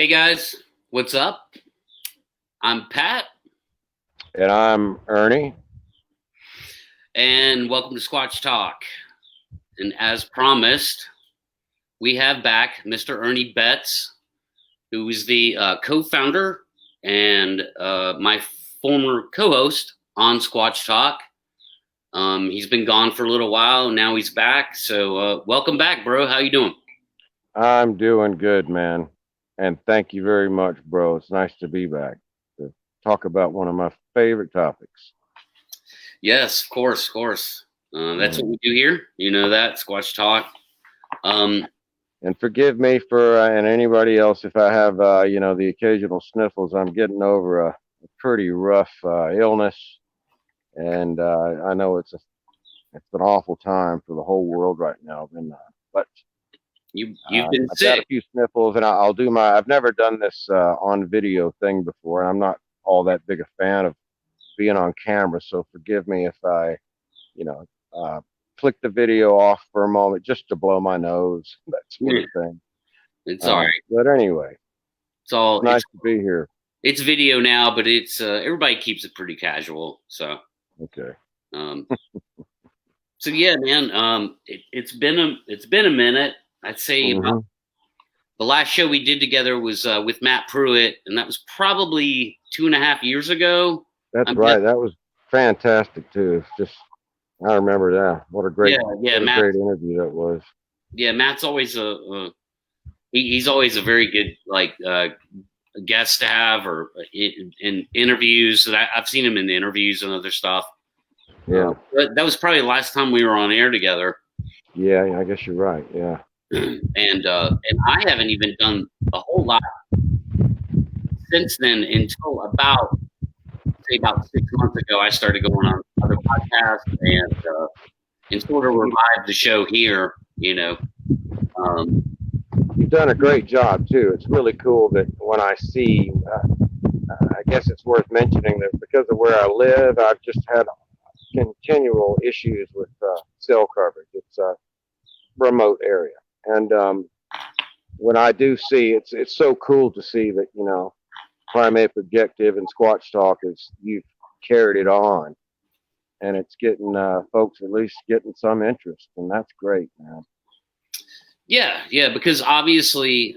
Hey guys, what's up? I'm Pat, And I'm Ernie. and welcome to Squatch Talk. And as promised, we have back Mr. Ernie Betts, who is the co-founder and my former co-host on Squatch Talk. He's been gone for a little while, and now he's back. So welcome back, bro. How you doing? I'm doing good, man. And thank you very much, bro. It's nice to be back to talk about one of my favorite topics. Yes, of course, of course. That's Mm. what we do here. You know that Squatch Talk. Um, And forgive me for and anybody else if I have the occasional sniffles. I'm getting over a pretty rough illness, and I know it's an awful time for the whole world right now. But you've been I've got a sick. few sniffles, and I'll do my. I've never done this on video thing before, and I'm not all that big a fan of being on camera. So forgive me if I, you know, uh, click the video off for a moment just to blow my nose, that sort Yeah, of thing. it's all right. But anyway, It's all it's nice to be here. it's video now, but it's everybody keeps it pretty casual. Okay. Um, so yeah, man. It's been a minute. I'd say about Hmm. the last show we did together was with Matt Pruitt, and that was probably 2.5 years ago. That's I'm just right. That was fantastic too. It's just I remember that. yeah, yeah. What a great interview that was. Matt's always he's always a very good guest to have or in interviews. That I've seen him in the interviews and other stuff. Yeah. That was probably the last time we were on air together. Yeah. I guess you're right. Yeah. And I haven't even done a whole lot since then until about 6 months ago. I started going on other podcasts and sort of revived the show here. Um, You've done a great job too. It's really cool that when I see, I guess it's worth mentioning that because of where I live, I've just had continual issues with cell coverage. It's a remote area, and when I do see, it's so cool to see that Primate Objective and Squatch Talk is you've carried it on, and it's getting folks at least getting some interest, and that's great, man. yeah, because obviously,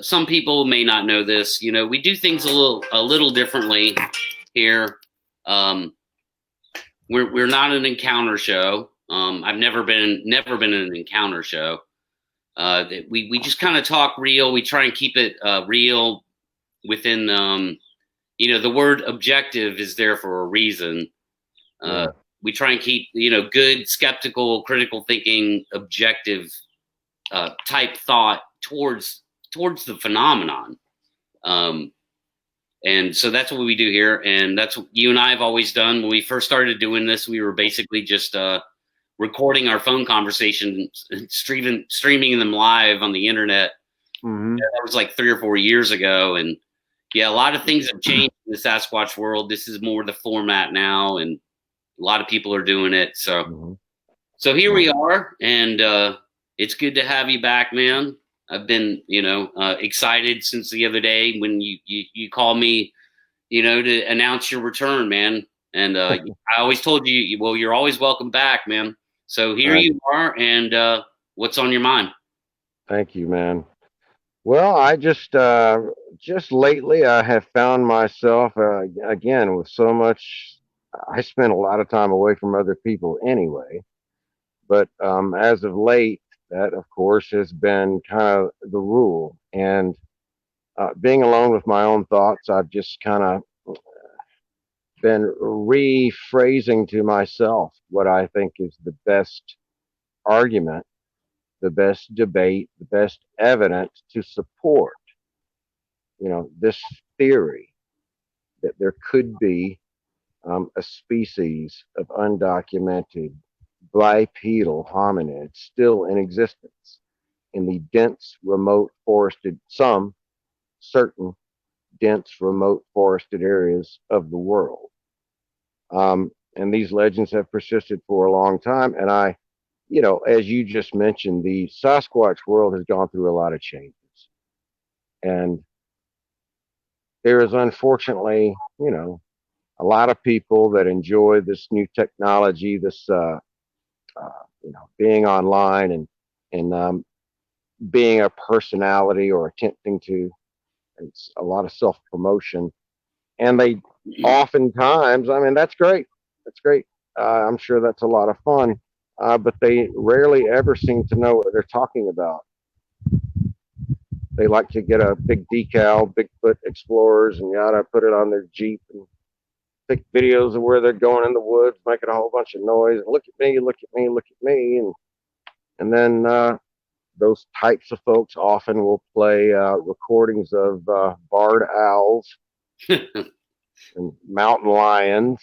some people may not know this. We do things a little differently here. Um, we're not an encounter show. I've never been in an encounter show. We just kind of talk real. We try and keep it real within the word objective is there for a reason. Yeah. We try and keep good, skeptical, critical thinking, objective type thought towards the phenomenon. Um, and so that's what we do here, and that's what you and I have always done. When we first started doing this, we were basically just recording our phone conversations and streaming them live on the internet. Hmm. That was like 3 or 4 years ago, and yeah, a lot of things have changed in the Sasquatch world. This is more the format now, and a lot of people are doing it. So, Hmm. so here we are, and it's good to have you back, man. I've been, excited since the other day when you called me, to announce your return, man. And I always told you, well, you're always welcome back, man. So here Thank, you are, and what's on your mind? thank you, man. Well, I just lately I have found myself again with so much. I spend a lot of time away from other people anyway, but as of late, that of course has been kind of the rule. And being alone with my own thoughts, I've just kind of been rephrasing to myself what I think is the best argument, the best debate, the best evidence to support, this theory that there could be a species of undocumented bipedal hominids still in existence in the dense, remote forested, some certain dense, remote forested areas of the world. And these legends have persisted for a long time. And as you just mentioned, the Sasquatch world has gone through a lot of changes. And there is unfortunately, you know, a lot of people that enjoy this new technology, this, you know, being online and being a personality or attempting to, it's a lot of self promotion. And they oftentimes, I mean, that's great. That's great. I'm sure that's a lot of fun. But they rarely ever seem to know what they're talking about. They like to get a big decal, Bigfoot Explorers, and yada, put it on their Jeep and take videos of where they're going in the woods, making a whole bunch of noise. Look at me, look at me, look at me. And then those types of folks often will play recordings of barred owls and mountain lions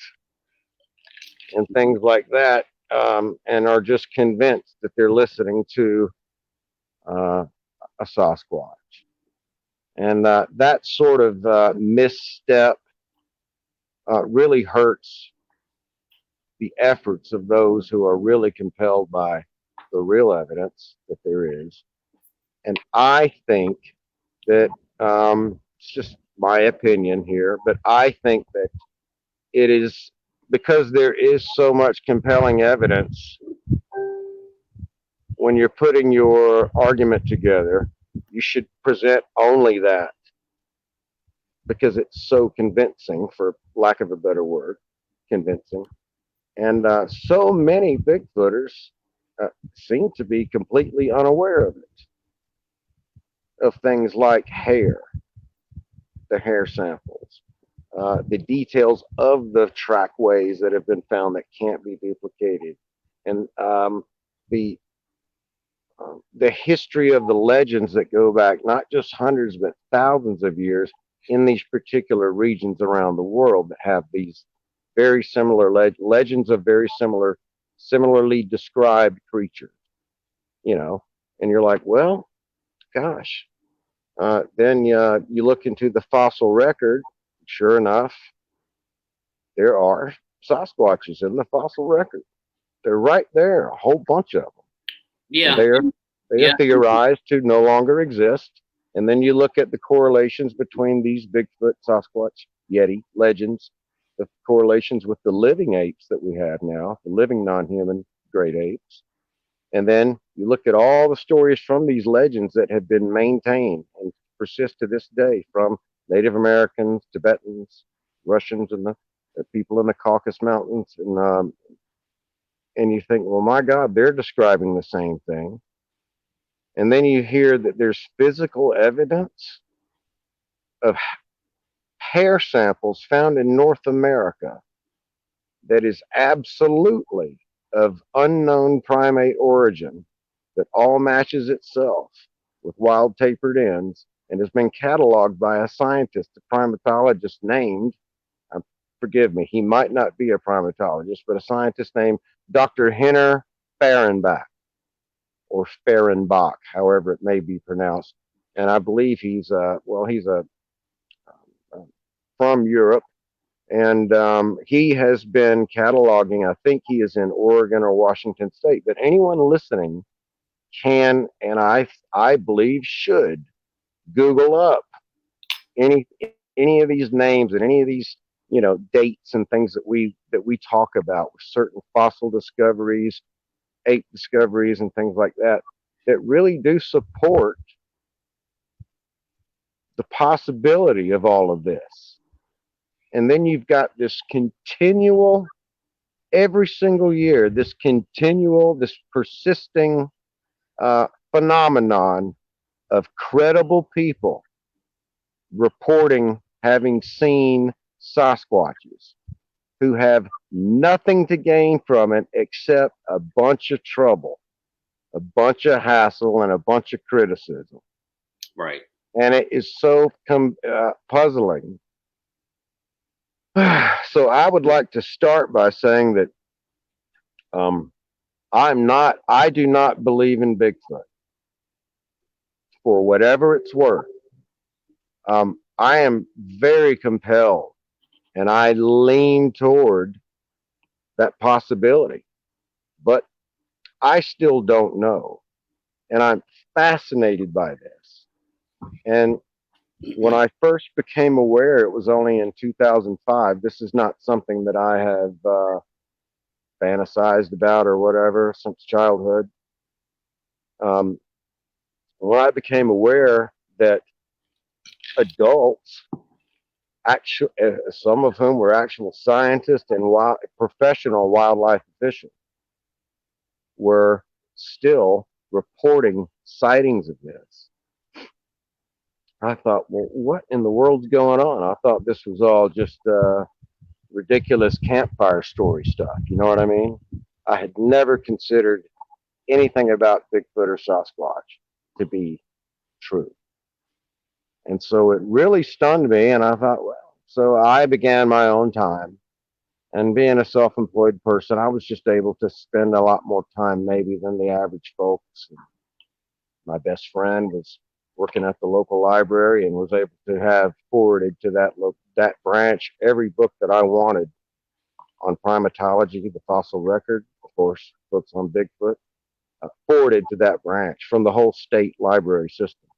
and things like that, and are just convinced that they're listening to a Sasquatch. And that sort of misstep really hurts the efforts of those who are really compelled by the real evidence that there is. And I think that it's just my opinion here, but I think that it is because there is so much compelling evidence when you're putting your argument together, you should present only that because it's so convincing, for lack of a better word, convincing. And so many Bigfooters seem to be completely unaware of it, of things like hair, the hair samples, the details of the trackways that have been found that can't be duplicated, and the the history of the legends that go back not just hundreds but thousands of years in these particular regions around the world that have these very similar legends of very similarly described creatures, you know. And you're like, well, gosh. Then you look into the fossil record. Sure enough, there are Sasquatches in the fossil record. They're right there, a whole bunch of them. Yeah. They are theorized to no longer exist. And then you look at the correlations between these Bigfoot, Sasquatch, Yeti legends, the correlations with the living apes that we have now, the living non-human great apes. And then you look at all the stories from these legends that have been maintained and persist to this day, from Native Americans, Tibetans, Russians, and the people in the Caucasus Mountains. And you think, well, my God, they're describing the same thing. And then you hear that there's physical evidence of hair samples found in North America that is absolutely of unknown primate origin, that all matches itself with wild tapered ends and has been cataloged by a scientist, a primatologist named, forgive me, he might not be a primatologist, but a scientist named Dr. Henner Fehrenbach, or Fehrenbach, however it may be pronounced. And I believe he's from Europe, and he has been cataloging. I think he is in Oregon or Washington State. But anyone listening can, and I believe should, Google up any of these names and any of these, you know, dates and things that we talk about with certain fossil discoveries, ape discoveries, and things like that, that really do support the possibility of all of this. And then you've got this continual, every single year, this persisting phenomenon of credible people reporting having seen Sasquatches who have nothing to gain from it except a bunch of trouble, a bunch of hassle, and a bunch of criticism. Right. And it is so puzzling. So I would like to start by saying that I do not believe in Bigfoot for whatever it's worth. I am very compelled and I lean toward that possibility, but I still don't know. And I'm fascinated by this. And When I first became aware, it was only in 2005. This is not something that I have fantasized about or whatever since childhood. Um, when I became aware that adults, actual, some of whom were actual scientists and professional wildlife officials, were still reporting sightings of this. I thought, well, what in the world's going on? I thought this was all just ridiculous campfire story stuff. You know what I mean? I had never considered anything about Bigfoot or Sasquatch to be true. And so it really stunned me. And I thought, well, so I began my own time. And being a self employed person, I was just able to spend a lot more time maybe than the average folks. And my best friend was working at the local library and was able to have forwarded to that branch every book that I wanted on primatology, the fossil record, of course, books on Bigfoot, forwarded to that branch from the whole state library system.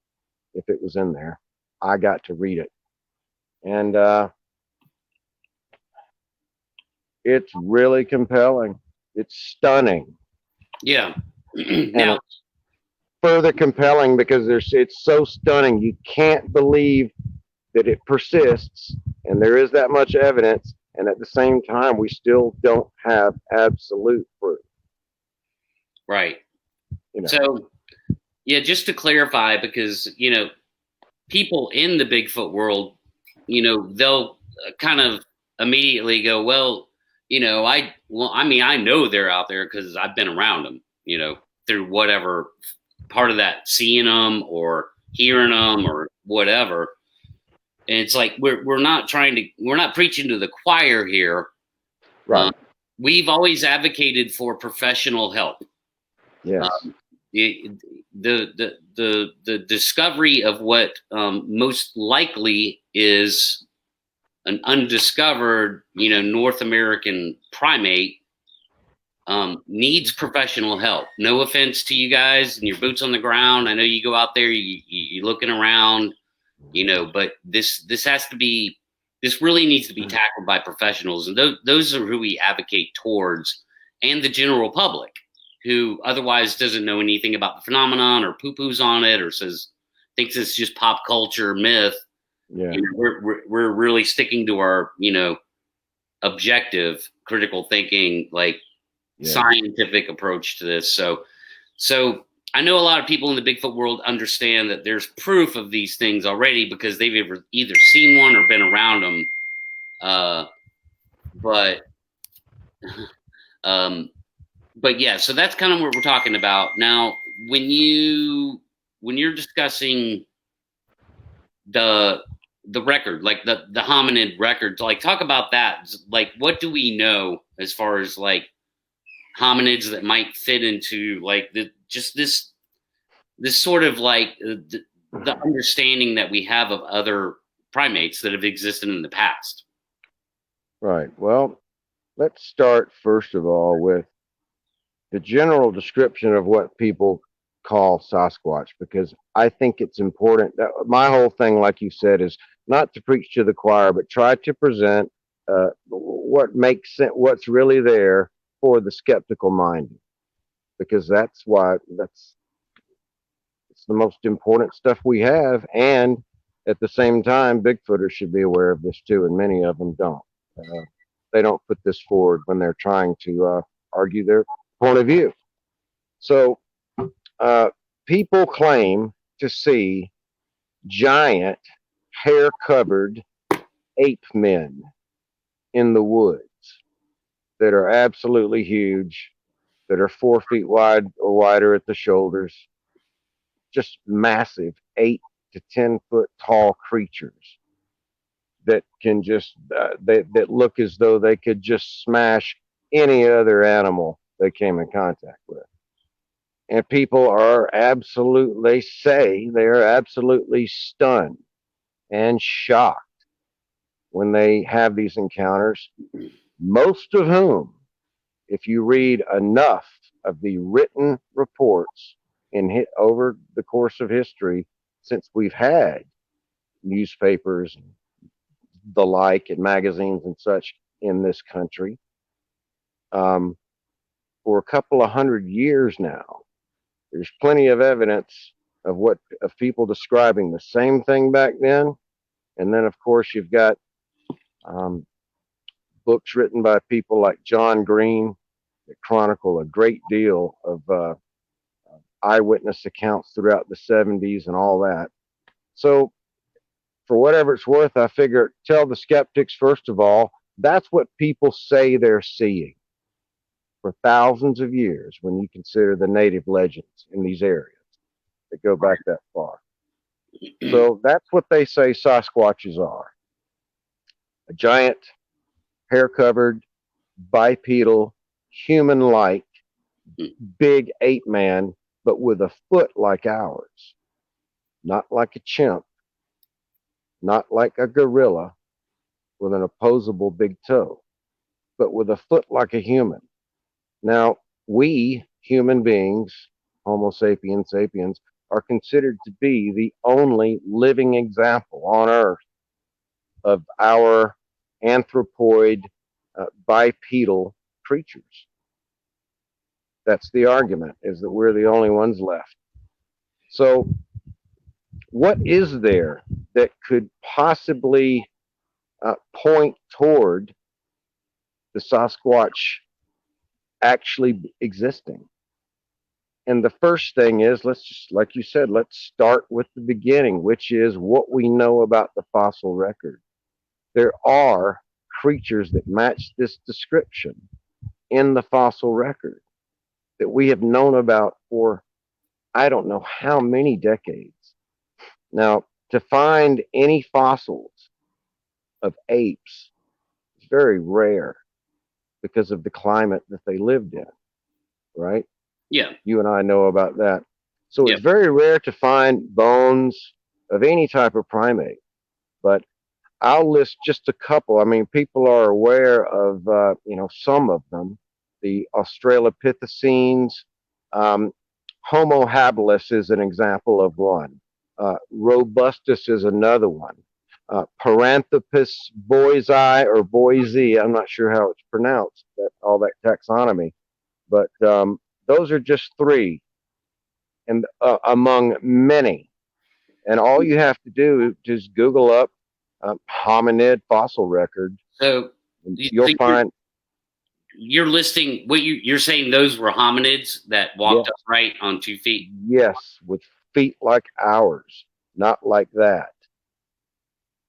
If it was in there, I got to read it. And it's really compelling. It's stunning. Yeah. And Now, it's further compelling because it's so stunning. You can't believe that it persists, and there is that much evidence. And at the same time, we still don't have absolute proof. right. You know, So, yeah, just to clarify, because, people in the Bigfoot world, they'll kind of immediately go, well, I know they're out there because I've been around them, through whatever part of that, seeing them or hearing them or whatever. And it's like we're not preaching to the choir here. right? We've always advocated for professional help. Yes. The discovery of what most likely is an undiscovered, North American primate needs professional help. No offense to you guys and your boots on the ground. I know you go out there, you're looking around, but this really needs to be tackled by professionals, and those are who we advocate towards, and the general public, who otherwise doesn't know anything about the phenomenon or poo-poos on it or thinks it's just pop culture myth. Yeah. We're really sticking to our objective critical thinking, like scientific approach to this. So I know a lot of people in the Bigfoot world understand that there's proof of these things already because they've either seen one or been around them. But yeah, so that's kind of what we're talking about now. When you're discussing the record, like the hominid records, like talk about that. Like, what do we know as far as like hominids that might fit into like this sort of like the understanding that we have of other primates that have existed in the past? Right. Well, let's start first of all with the general description of what people call Sasquatch, because I think it's important. My whole thing, like you said, is not to preach to the choir, but try to present what makes sense, what's really there for the skeptical mind, because it's the most important stuff we have. And at the same time, Bigfooters should be aware of this too, and many of them don't. They don't put this forward when they're trying to argue their point of view. So people claim to see giant, hair-covered ape men in the woods that are absolutely huge, that are 4 feet wide or wider at the shoulders, just massive 8 to 10 foot tall creatures that can just that look as though they could just smash any other animal they came in contact with. And people are absolutely stunned and shocked when they have these encounters, most of whom, if you read enough of the written reports over the course of history since we've had newspapers and the like, and magazines and such in this country. Um, for a couple of hundred years now, there's plenty of evidence of people describing the same thing back then. And then, of course, you've got um, books written by people like John Green that chronicle a great deal of eyewitness accounts throughout the 70s and all that. So, for whatever it's worth, I figure tell the skeptics, first of all, that's what people say they're seeing for thousands of years when you consider the native legends in these areas that go back that far. So that's what they say Sasquatches are: a giant, hair covered, bipedal, human like, big ape man, but with a foot like ours. Not like a chimp, not like a gorilla with an opposable big toe, but with a foot like a human. Now, we human beings, Homo sapiens sapiens, are considered to be the only living example on Earth of our anthropoid bipedal creatures. That's the argument, is that we're the only ones left. So, what is there that could possibly point toward the Sasquatch actually existing? And the first thing is, let's just, like you said, let's start with the beginning, which is what we know about the fossil record. There are creatures that match this description in the fossil record that we have known about for I don't know how many decades. Now, to find any fossils of apes is very rare because of the climate that they lived in, right? Yeah. You and I know about that. So Yeah. it's very rare to find bones of any type of primate. But I'll list just a couple. I mean, people are aware of, some of them. The Australopithecines, um, Homo habilis is an example of one. Robustus is another one. Paranthropus boisei or boisei, I'm not sure how it's pronounced, all that taxonomy, but those are just three, and among many. And all you have to do is Google up hominid fossil record. So You'll find. You're listing what you're saying. Those were hominids that walked upright on 2 feet. Yes, with feet like ours, not like that.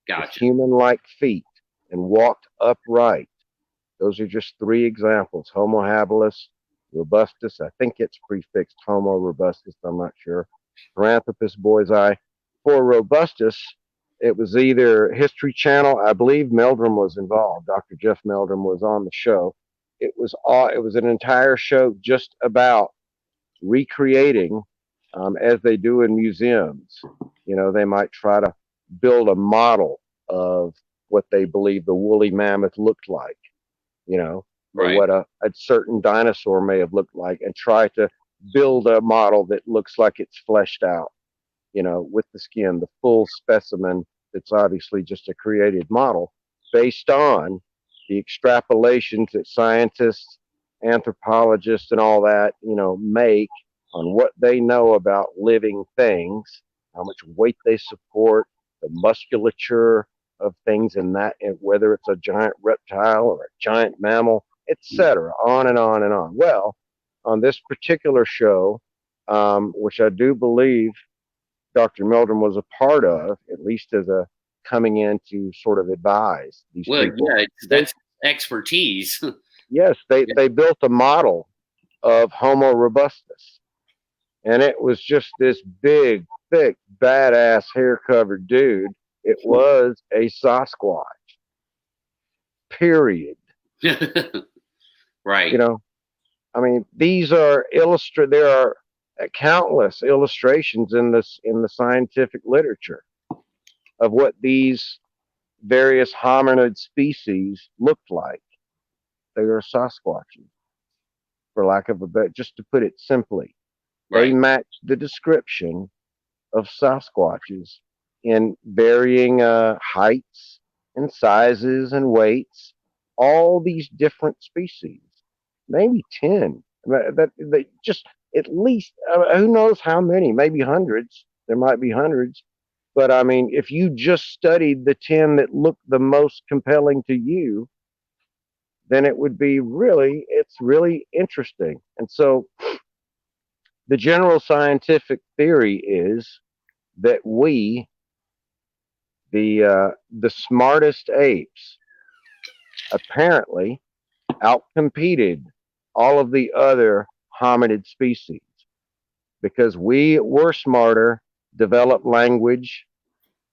Gotcha. Human-like feet and walked upright. Those are just three examples: Homo habilis, robustus. I think it's prefixed Homo robustus. I'm not sure. Paranthropus boisei. For robustus, it was either History Channel. I believe Meldrum was involved. Dr. Jeff Meldrum was on the show. It was an entire show just about recreating, as they do in museums. They might try to build a model of what they believe the woolly mammoth looked like, or what a certain dinosaur may have looked like, and try to build a model that looks like it's fleshed out, with the skin, the full specimen that's obviously just a created model based on the extrapolations that scientists, anthropologists, and all that, make on what they know about living things, how much weight they support, the musculature of things in that, and whether it's a giant reptile or a giant mammal, etc., on and on and on. Well, on this particular show, which I do believe Dr. Meldrum was a part of, at least as a coming in to sort of advise these people. Yeah, that's expertise. Yes, they built a model of Homo robustus, and it was just this big, thick, badass, hair-covered dude. It was a Sasquatch. Period. Right. I mean, these are there are countless illustrations in the scientific literature of what these various hominid species looked like. They are Sasquatches, for lack of a better, just to put it simply. They match the description of Sasquatches in varying heights and sizes and weights, all these different species, maybe 10. That just at least, who knows how many, maybe hundreds. There might be hundreds. But I mean, if you just studied the 10 that look the most compelling to you, then it would be really, it's really interesting. And so the general scientific theory is that we, the smartest apes, apparently outcompeted all of the other hominid species because we were smarter, developed language,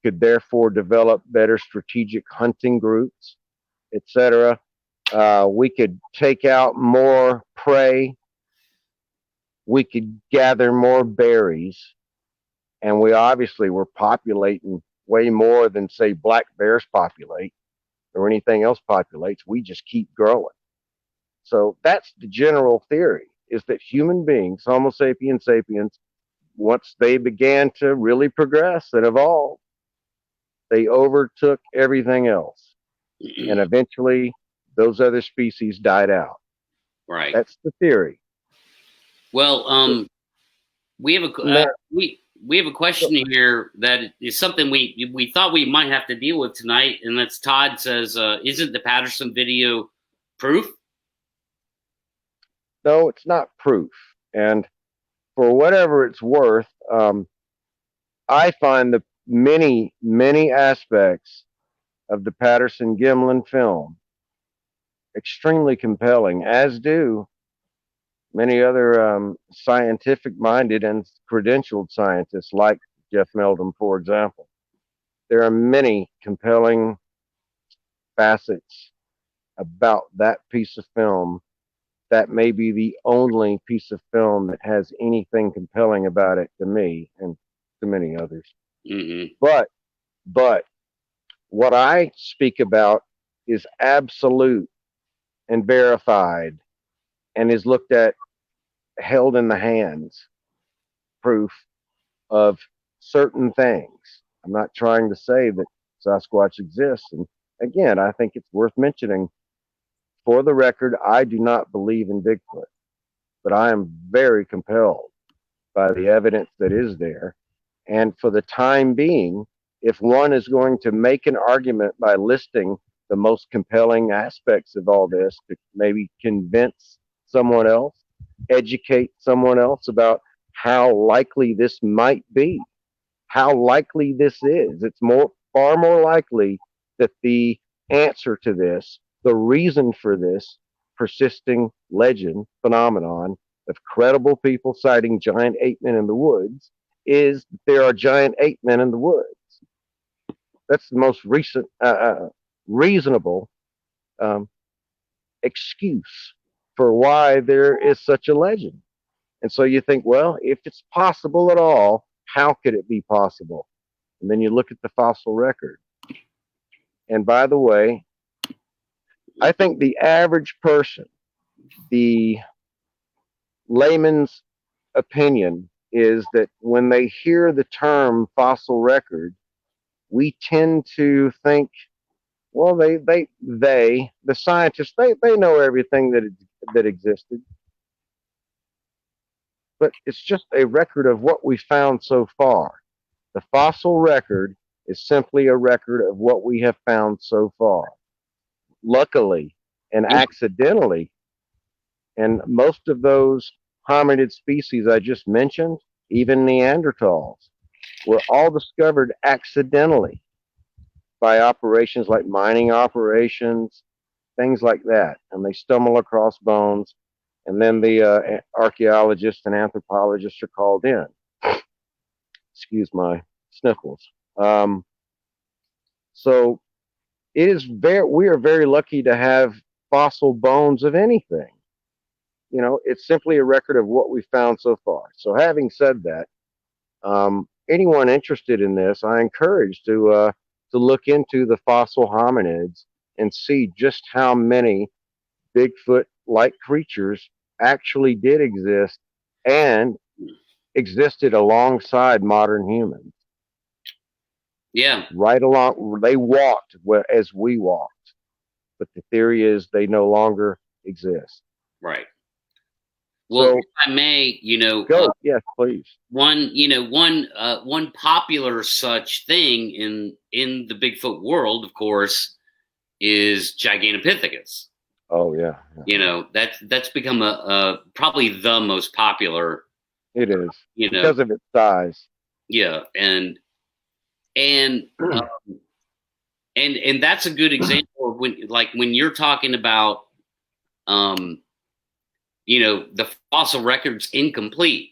could therefore develop better strategic hunting groups, etc. We could take out more prey. We could gather more berries. And we obviously were populating way more than, say, black bears populate or anything else populates. We just keep growing. So that's the general theory, is that human beings, Homo sapiens sapiens, once they began to really progress and evolve, they overtook everything else. And eventually those other species died out. Right. That's the theory. Well, we have a we have a question here that is something we thought we might have to deal with tonight, and that's Todd says, "Isn't the Patterson video proof?" No, it's not proof. And for whatever it's worth, I find the many aspects of the Patterson Gimlin film extremely compelling, as do many other scientific-minded and credentialed scientists like Jeff Meldon, for example. There are many compelling facets about that piece of film. That may be the only piece of film that has anything compelling about it to me and to many others. Mm-hmm. But what I speak about is absolute and verified and is looked at, held in the hands proof of certain things. I'm not trying to say that Sasquatch exists. And again, I think it's worth mentioning, for the record, I do not believe in Bigfoot, but I am very compelled by the evidence that is there. And for the time being, if one is going to make an argument by listing the most compelling aspects of all this to maybe convince someone else, educate someone else about how likely this might be, how likely this is, it's far more likely that the answer to this, the reason for this persisting legend phenomenon of credible people sighting giant ape men in the woods, is that there are giant ape men in the woods. That's the most recent reasonable excuse for why there is such a legend. And so you think, well, if it's possible at all, how could it be possible? And then you look at the fossil record. And by the way, I think the average person, the layman's opinion is that when they hear the term fossil record, we tend to think, well, the scientists, they know everything that existed. But it's just a record of what we found so far. The fossil record is simply a record of what we have found so far. Luckily and accidentally, and most of those hominid species I just mentioned, even Neanderthals, were all discovered accidentally by operations like mining operations, things like that. And they stumble across bones, and then the archaeologists and anthropologists are called in. Excuse my sniffles. So we are very lucky to have fossil bones of anything. You know, it's simply a record of what we found so far. So having said that, anyone interested in this, I encourage to look into the fossil hominids and see just how many Bigfoot-like creatures actually did exist and existed alongside modern humans. Yeah. right along. They walked as we walked, but the theory is they no longer exist. Right. Well, So if I may, go, yes, please. one popular such thing in the Bigfoot world, of course, is Gigantopithecus. Oh yeah, That's become a probably the most popular. it is You know, because of its size. yeah, and uh, and that's a good example of when you're talking about um the fossil record's incomplete.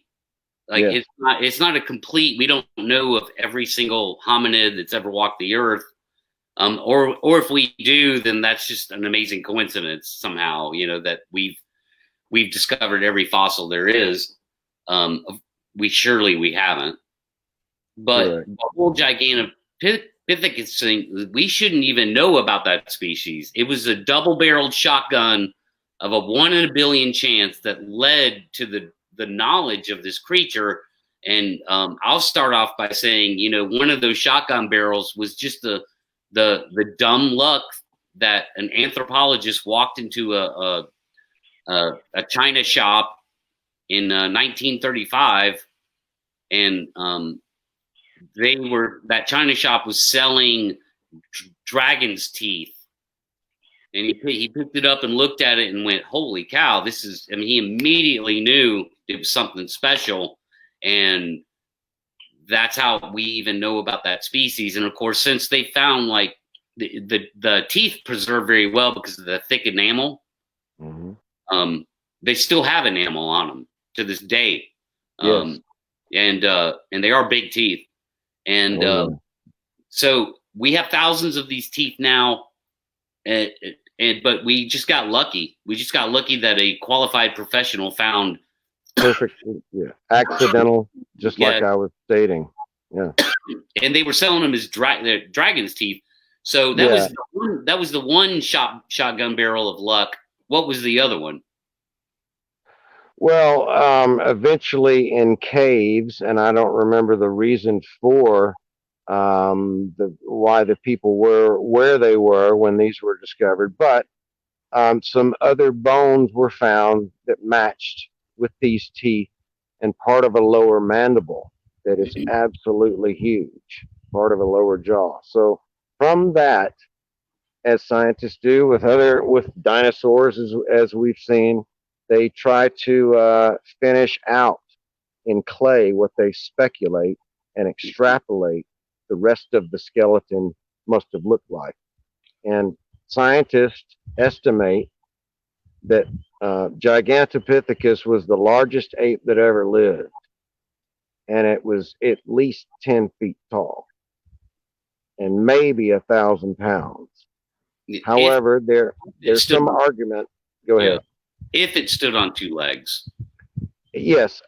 Like Yes, it's not a complete. We don't know of every single hominid that's ever walked the earth. Or if we do, then that's just an amazing coincidence somehow. That we've discovered every fossil there is. We haven't. But correct. the whole Gigantopithecus thing, we shouldn't even know about that species. It was a double-barreled shotgun of a 1 in a billion chance that led to the knowledge of this creature. And I'll start off by saying, one of those shotgun barrels was just the dumb luck that an anthropologist walked into a china shop in 1935, and that china shop was selling dragon's teeth, and he picked it up and looked at it and went, "Holy cow! This is." I mean, he immediately knew it was something special, and that's how we even know about that species. And of course, since they found like the teeth preserved very well because of the thick enamel, Mm-hmm. they still have enamel on them to this day. Yes. And they are big teeth. And Oh, yeah. so we have thousands of these teeth now, but we just got lucky. We just got lucky that a qualified professional found. Perfect. Yeah. Accidental, just Yeah, like I was stating. Yeah. and they were selling them as dragon's teeth. So Yeah. that was the one shotgun barrel of luck. What was the other one? Well, eventually in caves, and I don't remember the reason for the why the people were where they were when these were discovered, but some other bones were found that matched with these teeth and part of a lower mandible that is absolutely huge, part of a lower jaw. So from that, as scientists do with dinosaurs, as we've seen, they try to finish out in clay what they speculate and extrapolate the rest of the skeleton must have looked like. And scientists estimate that Gigantopithecus was the largest ape that ever lived, and it was at least 10 feet tall and maybe 1,000 pounds. However, there's some argument. Go Yeah, ahead. if it stood on two legs. Yes,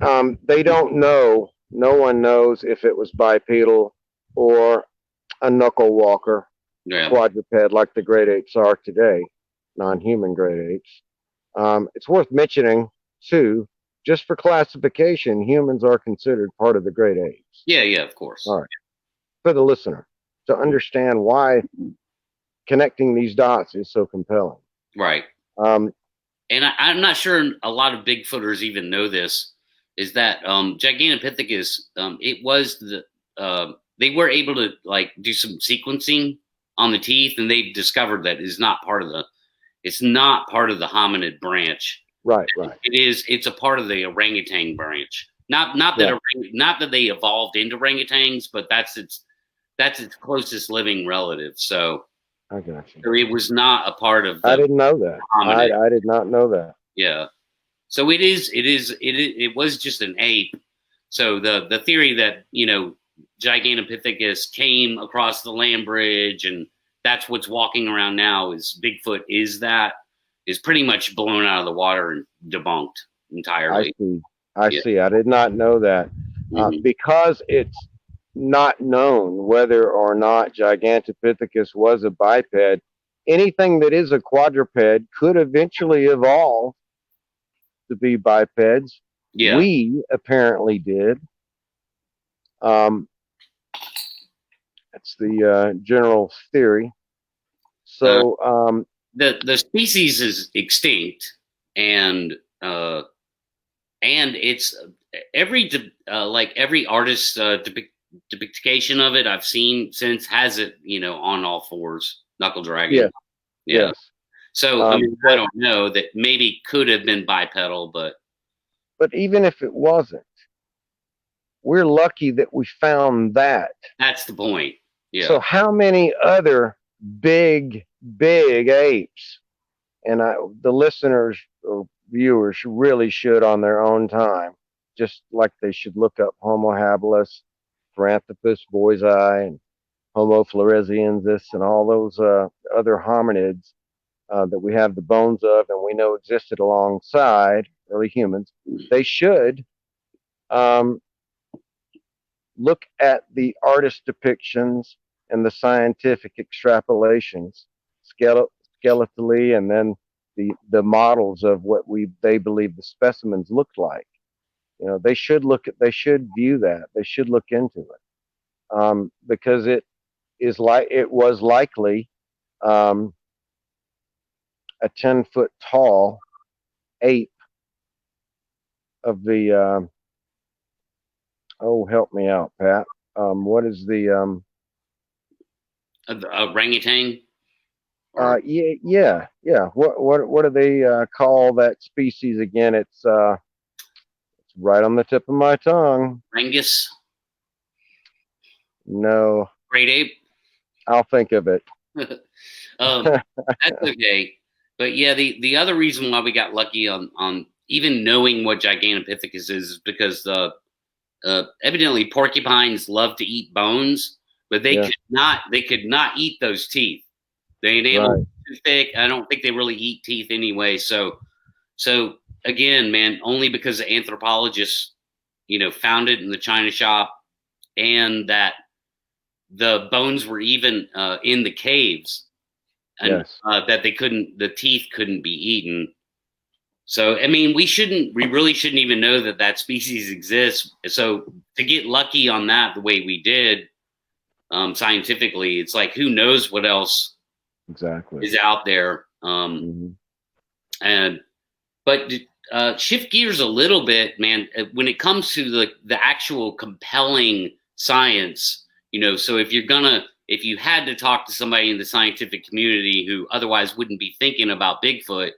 they don't know. No one knows if it was bipedal or a knuckle walker, Yeah. quadruped like the great apes are today, non-human great apes. It's worth mentioning too, just for classification, humans are considered part of the great apes. Yeah, of course. All right, for the listener to understand why connecting these dots is so compelling. Right. Um, And I'm not sure a lot of Bigfooters even know this, is that Gigantopithecus, it was they were able to like do some sequencing on the teeth, and they discovered that it's not part of the hominid branch. right. It's a part of the orangutan branch. Not that they evolved into orangutans, but that's its closest living relative. So I got you. it was not a part of I the didn't know that. hominid. I did not know that. Yeah. So it was just an ape. So the theory that, Gigantopithecus came across the land bridge and that's what's walking around now is Bigfoot is pretty much blown out of the water and debunked entirely. I see. I did not know that. Because it's not known whether or not Gigantopithecus was a biped, anything that is a quadruped could eventually evolve to be bipeds. Yeah. We apparently did. That's the general theory. So the species is extinct, and it's like every artist's depiction of it I've seen since has it, on all fours, knuckle dragon. yes, Yeah. yes. So I mean, I don't know, that maybe could have been bipedal, but even if it wasn't, we're lucky that we found that. that's the point. Yeah. So how many other big apes, and the listeners or viewers really should on their own time, just like they should look up Homo habilis, Paranthropus boisei, and Homo floresiensis, and all those other hominids that we have the bones of and we know existed alongside early humans. They should look at the artist depictions and the scientific extrapolations skeletally, and then the models of what they believe the specimens looked like. They should view that. They should look into it, because it was likely a 10-foot tall ape of the oh, help me out, Pat. What is the orangutan? Yeah. What do they call that species again? It's right on the tip of my tongue. Rangus? No. Great ape? I'll think of it. That's okay. But yeah, the other reason why we got lucky on even knowing what Gigantopithecus is because evidently porcupines love to eat bones, but they could not eat those teeth. The enamel is too thick. I don't think they really eat teeth anyway. So again, man, only because the anthropologists, found it in the china shop, and that the bones were even in the caves, and that the teeth couldn't be eaten. So, I mean, we really shouldn't even know that species exists. So to get lucky on that the way we did, scientifically, it's like, who knows what else is out there. But shift gears a little bit, man, when it comes to the actual compelling science, so if you had to talk to somebody in the scientific community who otherwise wouldn't be thinking about Bigfoot,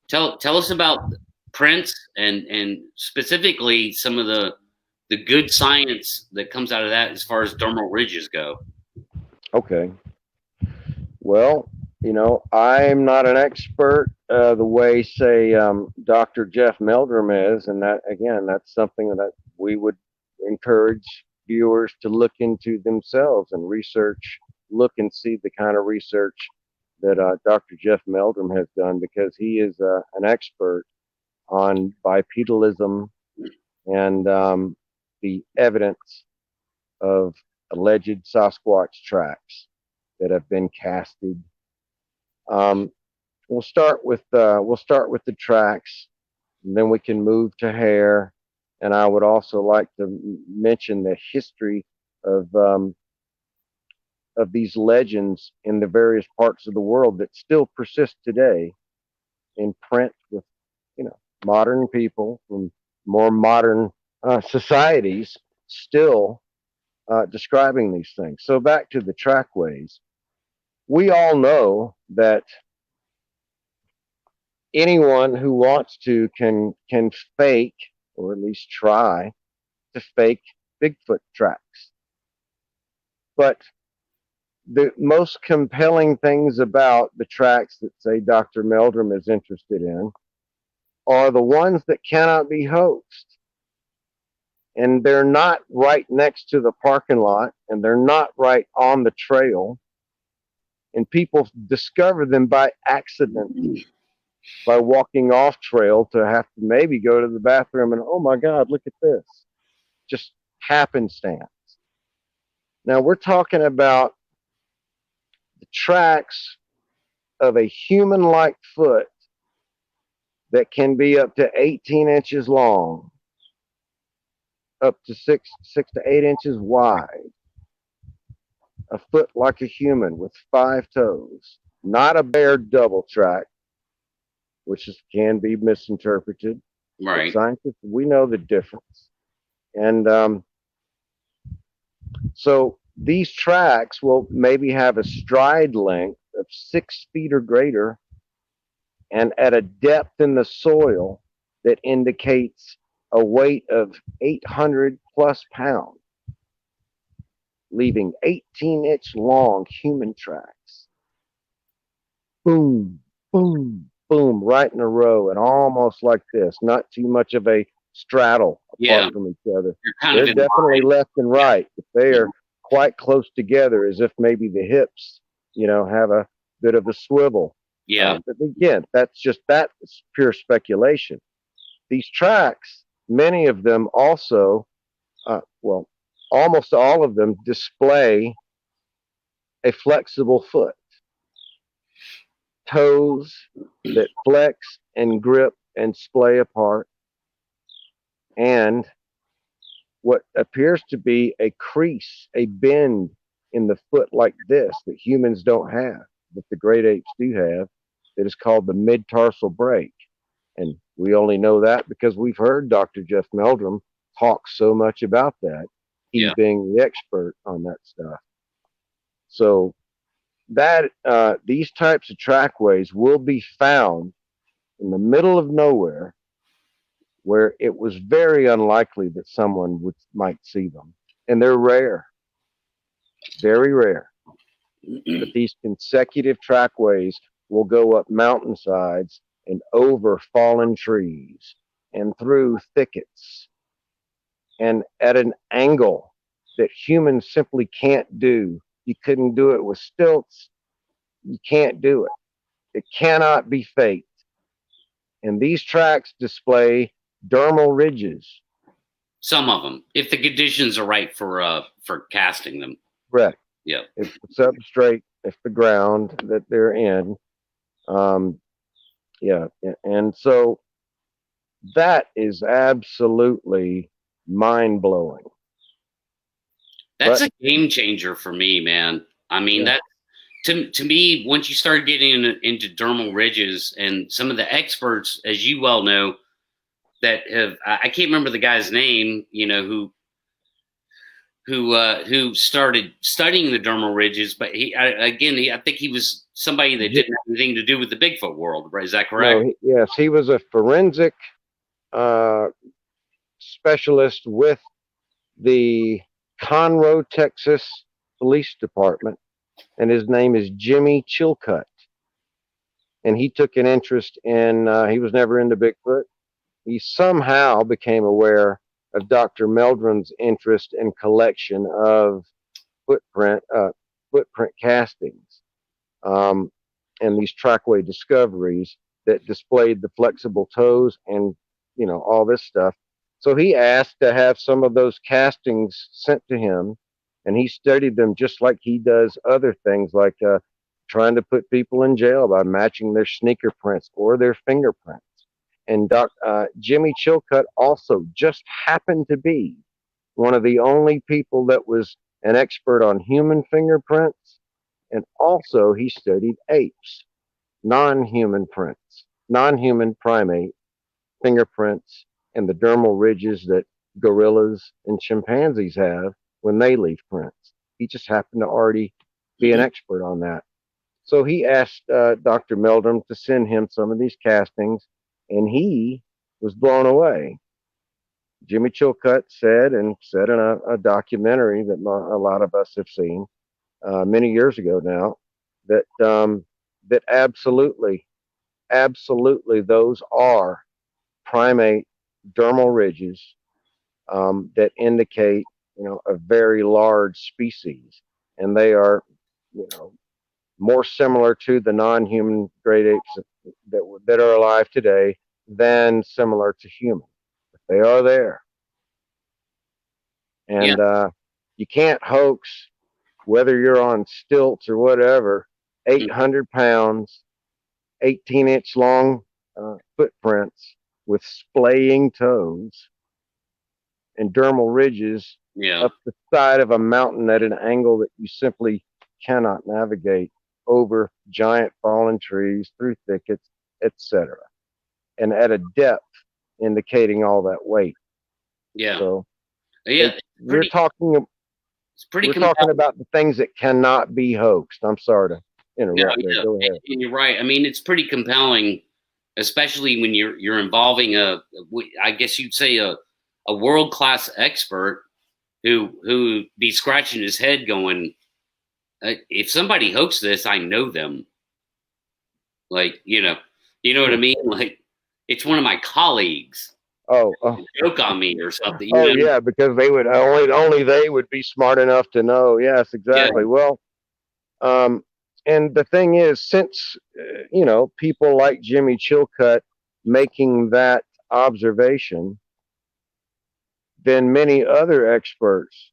tell us about prints and specifically some of the good science that comes out of that as far as dermal ridges go. Okay. Well, I'm not an expert the way, say, Dr. Jeff Meldrum is, and that's something that we would encourage viewers to look into themselves and look and see the kind of research that Dr. Jeff Meldrum has done, because he is an expert on bipedalism and the evidence of alleged Sasquatch tracks that have been casted. We'll start with the tracks, and then we can move to hair. And I would also like to mention the history of these legends in the various parts of the world that still persist today in print with modern people from more modern societies still describing these things. So back to the trackways. We all know that anyone who wants to can fake, or at least try to fake, Bigfoot tracks. But the most compelling things about the tracks that, say, Dr. Meldrum is interested in are the ones that cannot be hoaxed. And they're not right next to the parking lot, and they're not right on the trail. And people discover them by accident, by walking off trail to have to maybe go to the bathroom and, oh my God, look at this. Just happenstance. Now we're talking about the tracks of a human-like foot that can be up to 18 inches long, up to 6 to 8 inches wide. a foot like a human with 5 toes, not a bare double track, which can be misinterpreted. But Right. scientists, we know the difference. And so these tracks will maybe have a stride length of 6 feet or greater and at a depth in the soil that indicates a weight of 800 plus pounds, leaving 18-inch long human tracks. Boom, boom, boom, right in a row and almost like this, not too much of a straddle Yeah. apart from each other. You're kind of They're in definitely line. left and right, but they Yeah. are quite close together as if maybe the hips, have a bit of a swivel. Yeah. But again, that's pure speculation. These tracks, many of them also, well, almost all of them display a flexible foot, toes that flex and grip and splay apart, and what appears to be a crease, a bend in the foot like this that humans don't have, but the great apes do have, that is called the mid-tarsal break. And we only know that because we've heard Dr. Jeff Meldrum talk so much about that, he Yeah. being the expert on that stuff. So that these types of trackways will be found in the middle of nowhere where it was very unlikely that someone might see them. And they're rare, very rare. But these consecutive trackways will go up mountainsides and over fallen trees and through thickets and at an angle that humans simply can't do. You couldn't do it with stilts. You can't do it. It cannot be faked. And these tracks display dermal ridges. Some of them, if the conditions are right for casting them. Correct. Yeah. If the substrate, if the ground that they're in, um, yeah. And so that is absolutely mind blowing. That's But a game changer for me, man. I mean, yeah, that to me, once you start getting into dermal ridges, and some of the experts, as you well know, that have I can't remember the guy's name, who started studying the dermal ridges, but I think he was somebody that didn't have anything to do with the Bigfoot world, right? Is that correct? no, yes, he was a forensic uh, specialist with the Conroe, Texas Police Department, and his name is Jimmy Chilcutt. And he took an interest in, he was never into Bigfoot. He somehow became aware of Dr. Meldrum's interest in collection of footprint, footprint castings, um, and these trackway discoveries that displayed the flexible toes and, all this stuff. So he asked to have some of those castings sent to him, and he studied them just like he does other things, like trying to put people in jail by matching their sneaker prints or their fingerprints. And Jimmy Chilcutt also just happened to be one of the only people that was an expert on human fingerprints. And also, he studied apes, non-human prints, non-human primate fingerprints, and the dermal ridges that gorillas and chimpanzees have when they leave prints. He just happened to already be an expert on that. So he asked Dr. Meldrum to send him some of these castings, and he was blown away. Jimmy Chilcutt said, and said in a documentary that a lot of us have seen many years ago now, that that absolutely, those are primate dermal ridges that indicate, a very large species, and they are, more similar to the non-human great apes that are alive today than similar to human. But they are there, Yeah. and you can't hoax whether you're on stilts or whatever. 800 pounds, 18-inch long footprints with splaying toes and dermal ridges Yeah. up the side of a mountain at an angle that you simply cannot navigate, over giant fallen trees, through thickets, etc., and at a depth indicating all that weight. Yeah. So Yeah. we're Pretty. talking It's pretty we're talking compelling. about the things that cannot be hoaxed. I'm sorry to No, interrupt there. yeah, Go ahead. and you're right. I mean, it's pretty compelling, especially when you're involving I guess you'd say a world class expert who be scratching his head, going, if somebody hoaxed this, I know them. Like, you know what I mean? Like, it's one of my colleagues. Oh, oh, Joke on me or something. You oh, know? yeah, because they would only they would be smart enough to know. Yes, Yeah, exactly. Well, um, and the thing is, since people like Jimmy Chilcutt making that observation, then many other experts,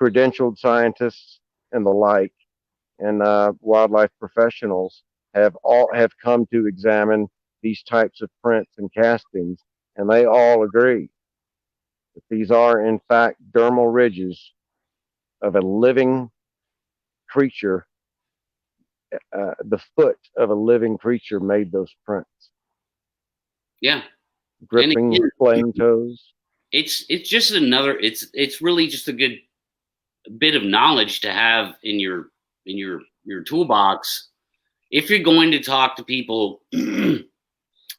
credentialed scientists, and the like, and wildlife professionals have come to examine these types of prints and castings, and they all agree that these are in fact dermal ridges of a living creature. The foot of a living creature made those prints, yeah. And gripping, again, playing toes. it's just another. It's really just a good bit of knowledge to have in your toolbox if you're going to talk to people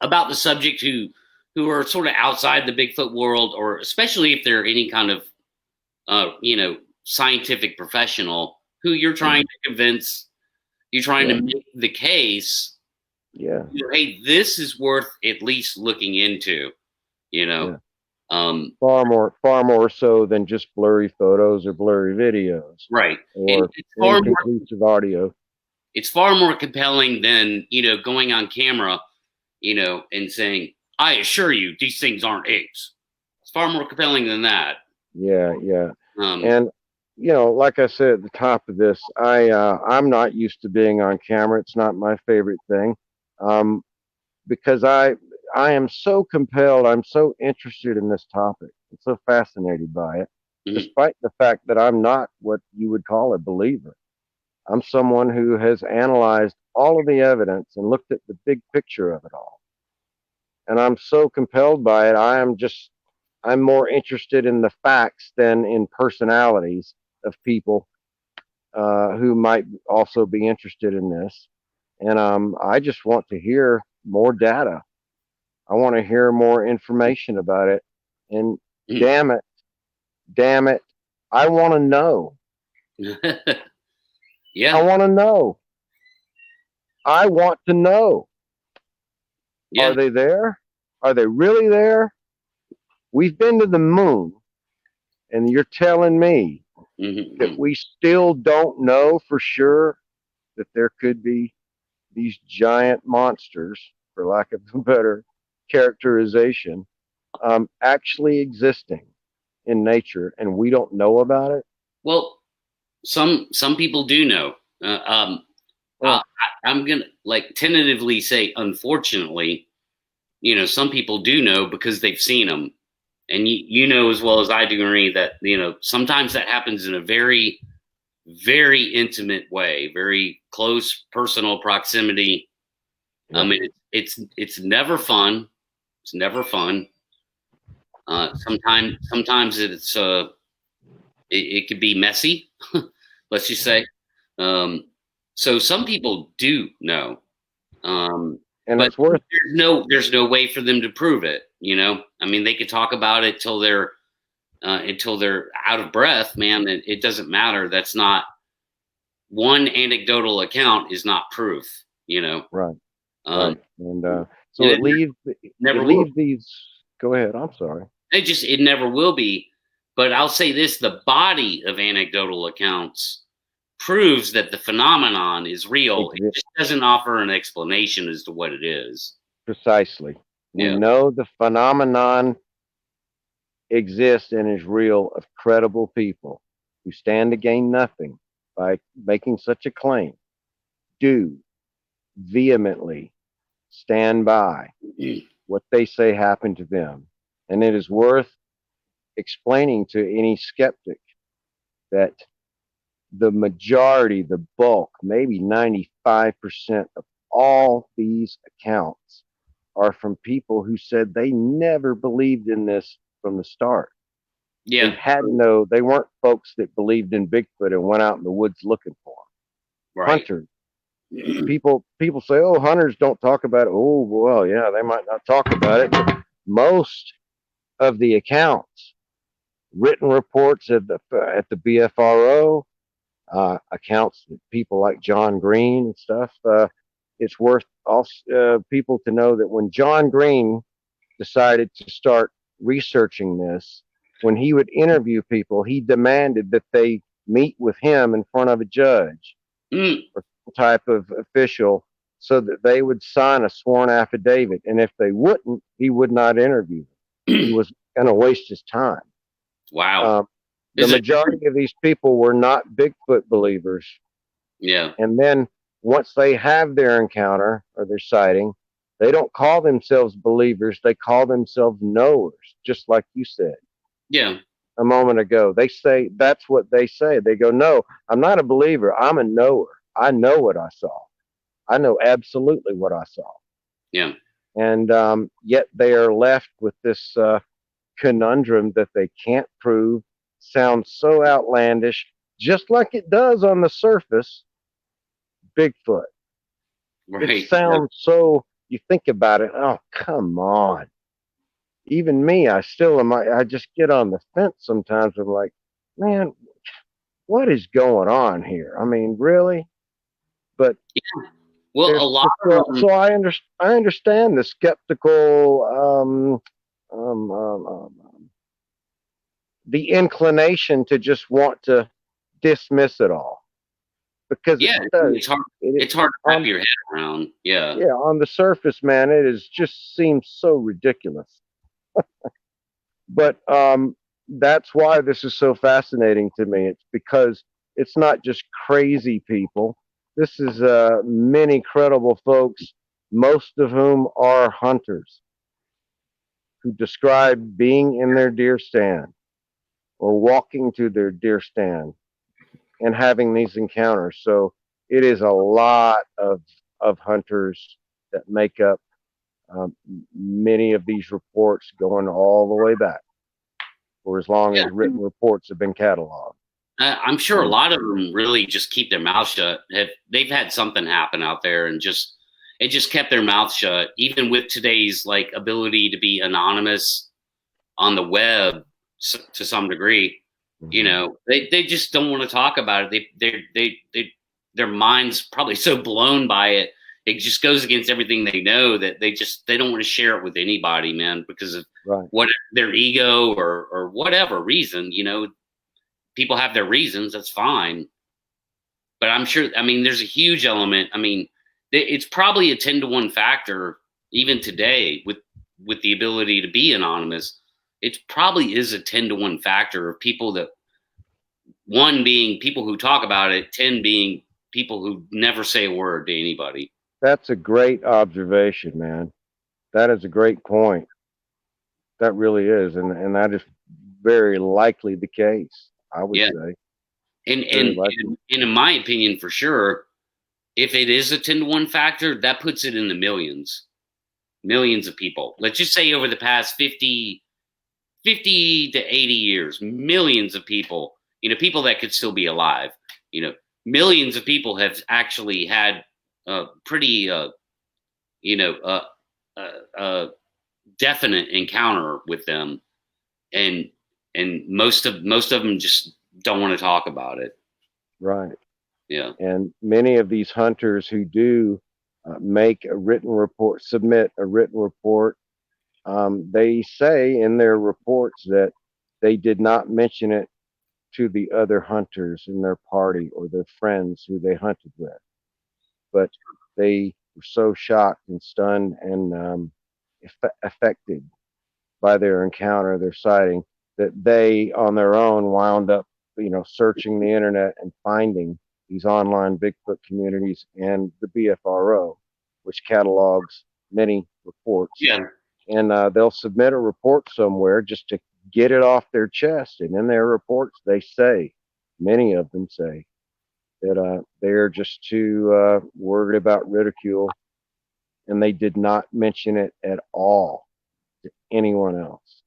about the subject who are sort of outside the Bigfoot world, or especially if they're any kind of scientific professional who you're trying to convince, you're trying Yeah, to make the case, yeah, hey, this is worth at least looking into, you know. yeah. Um, Far more so than just blurry photos or blurry videos right. And or inconclusive audio. it's far more compelling than, going on camera, and saying, I assure you these things aren't apes. It's far more compelling than that. Yeah, yeah. Um, And like I said at the top of this, I'm not used to being on camera. It's not my favorite thing, um, because I am so compelled. I'm so interested in this topic. I'm so fascinated by it, mhm. despite the fact that I'm not what you would call a believer. I'm someone who has analyzed all of the evidence and looked at the big picture of it all. And I'm so compelled by it. I'm more interested in the facts than in personalities of people who might also be interested in this. And I just want to hear more data. I want to hear more information about it. And Mhm. damn it, damn it, I want to know. I Yeah, want to know. I want to know. Are yeah. they there? Are they really there? We've been to the moon, and you're telling me that Mhm. we still don't know for sure that there could be these giant monsters, for lack of a better characterization, actually existing in nature, and we don't know about it. Well, some people do know. Oh, I'm gonna like tentatively say, unfortunately, some people do know because they've seen them, and you know as well as I do, Ernie, that sometimes that happens in a very, very intimate way, very close personal proximity. I yeah, mean, it's never fun. It's never fun. Sometimes it could be messy. Let's just say. Um, so some people do know, and but it's worth. there's no way for them to prove it. I mean, they could talk about it until they're out of breath. Man, it doesn't matter. That's not one anecdotal account is not proof. Right, Um, right, and and so it never will. leaves these. Go ahead. I'm sorry. It never will be. But I'll say this: the body of anecdotal accounts proves that the phenomenon is real. It just doesn't offer an explanation as to what it is. Precisely. We Yeah. know the phenomenon exists and is real, of credible people who stand to gain nothing by making such a claim. Do vehemently stand by what they say happened to them. And it is worth explaining to any skeptic that the majority, the bulk, maybe 95% of all these accounts are from people who said they never believed in this from the start. Yeah. They weren't folks that believed in Bigfoot and went out in the woods looking for them. Right. Hunters. People say, oh, hunters don't talk about it. Oh, well, yeah, they might not talk about it. But most of the accounts, written reports at the BFRO, accounts that people like John Green and stuff. It's worth also people to know that when John Green decided to start researching this, when he would interview people, he demanded that they meet with him in front of a judge or type of official so that they would sign a sworn affidavit. And if they wouldn't, he would not interview them. He was going to waste his time. Wow. The majority of these people were not Bigfoot believers. Yeah. And then once they have their encounter or their sighting, they don't call themselves believers. They call themselves knowers, just like you said. Yeah. A moment ago. They say that's what they say. They go, no, I'm not a believer. I'm a knower. I know what I saw. I know absolutely what I saw. Yeah. And yet they are left with this conundrum that they can't prove. Sounds so outlandish, just like it does on the surface. Bigfoot. Right. It sounds so. You think about it. Oh, come on. Even me, I still am. I just get on the fence sometimes. I'm like, man, what is going on here? I mean, really? But yeah. Well, a lot of them, so I understand the skeptical, the inclination to just want to dismiss it all because yeah, it does. It's hard to wrap your head around. Yeah. Yeah, on the surface, man, it is just seems so ridiculous. But that's why this is so fascinating to me. It's because it's not just crazy people. This is many credible folks, most of whom are hunters, who describe being in their deer stand or walking to their deer stand and having these encounters. So it is a lot of hunters that make up many of these reports going all the way back for as long Yeah. as written reports have been cataloged. I'm sure a lot of them really just keep their mouth shut. They've had something happen out there and it just kept their mouth shut. Even with today's like ability to be anonymous on the web to some degree, you know, they just don't want to talk about it. Their mind's probably so blown by it. It just goes against everything they know that they don't want to share it with anybody, man, because of what their ego or whatever reason, you know. People have their reasons, that's fine. But I'm sure, I mean, there's a huge element. I mean, it's probably a 10-to-1 factor even today with the ability to be anonymous. It probably is a 10-to-1 factor of people that, one being people who talk about it, 10 being people who never say a word to anybody. That's a great observation, man. That is a great point. That really is. And that is very likely the case, I would say. And in my opinion, for sure, if it is a 10-to-1 factor, that puts it in the millions of people. Let's just say over the past 50 to 80 years, millions of people, you know, people that could still be alive, you know, millions of people have actually had a pretty, definite encounter with them. And most of them just don't want to talk about it. Right. Yeah. And many of these hunters who do make a written report, submit a written report, they say in their reports that they did not mention it to the other hunters in their party or their friends who they hunted with. But they were so shocked and stunned and affected by their encounter, their sighting, that they on their own wound up, you know, searching the internet and finding these online Bigfoot communities and the BFRO, which catalogs many reports. Yeah. And they'll submit a report somewhere just to get it off their chest. And in their reports, they say, many of them say, that they're just too worried about ridicule, and they did not mention it at all to anyone else.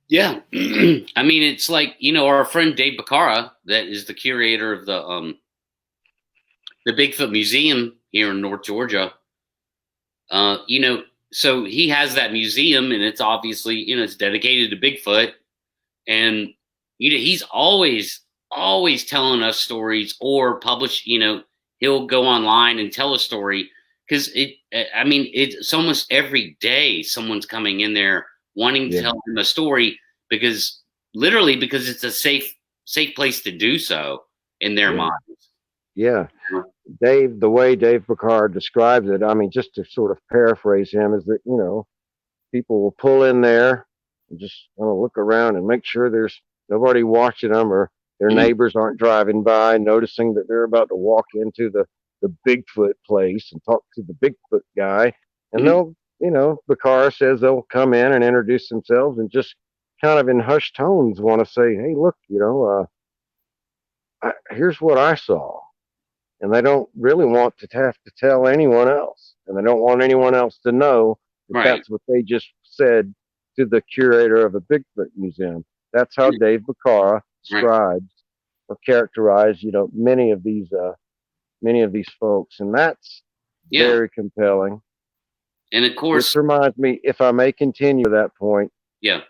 Yeah. I mean, it's like, our friend Dave Bacara, that is the curator of the Bigfoot Museum here in North Georgia. So he has that museum, and it's obviously, it's dedicated to Bigfoot. And, he's always telling us stories or publish, he'll go online and tell a story, because it's almost every day someone's coming in there wanting to tell him a story, because it's a safe place to do so in their minds. Yeah. Dave, the way Dave Picard describes it, I mean, just to sort of paraphrase him, is that, people will pull in there and just look around and make sure there's nobody watching them, or their neighbors aren't driving by, noticing that they're about to walk into the Bigfoot place and talk to the Bigfoot guy. And they'll, Picard says they'll come in and introduce themselves and just kind of in hushed tones want to say, hey, look, here's what I saw. And they don't really want to have to tell anyone else. And they don't want anyone else to know that that's what they just said to the curator of a Bigfoot museum. That's how Dave Bacara describes or characterized, many of these folks. And that's very compelling. And of course, this reminds me, if I may continue that point. Yeah.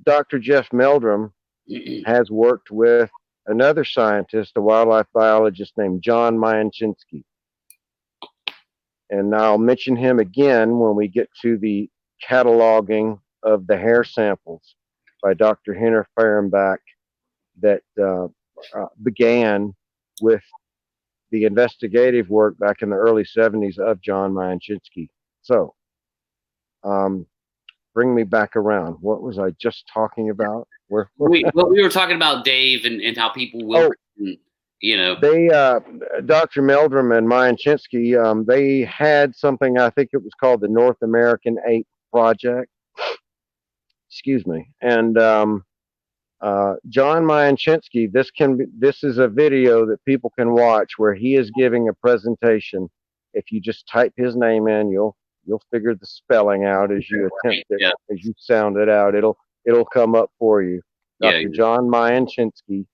Dr. Jeff Meldrum has worked with another scientist, a wildlife biologist named John Mayanchinski. And I'll mention him again when we get to the cataloging of the hair samples by Dr. Henner Fehrenbach that began with the investigative work back in the early 70s of John Mayanchinski. So, bring me back around. What was I just talking about? We were talking about Dave and how people will, They, Dr. Meldrum and Mayanchinski, they had something, I think it was called the North American Ape Project. Excuse me. And John Mayanchinski, this is a video that people can watch where he is giving a presentation. If you just type his name in, you'll figure the spelling out as you attempt it, as you sound it out. It'll come up for you. Dr. John Mayanchinski,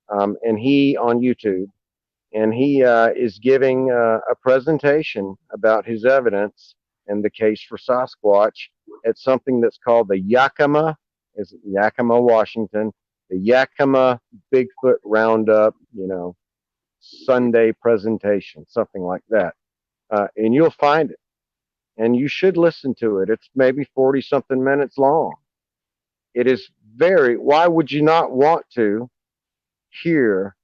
and he on YouTube, and he is giving a presentation about his evidence in the case for Sasquatch at something that's called the Yakima, Washington, the Yakima Bigfoot Roundup, Sunday presentation, something like that. And you'll find it. And you should listen to it. It's maybe 40-something minutes long. It is why would you not want to hear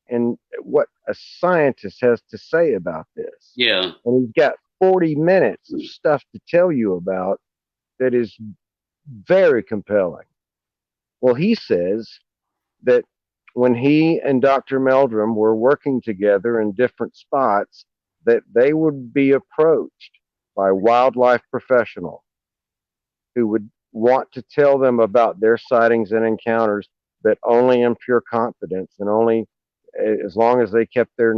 and what a scientist has to say about this? Yeah. And he's got 40 minutes of stuff to tell you about that is very compelling. Well, he says that when he and Dr. Meldrum were working together in different spots, that they would be approached by wildlife professionals who would want to tell them about their sightings and encounters, but only in pure confidence and only as long as they kept their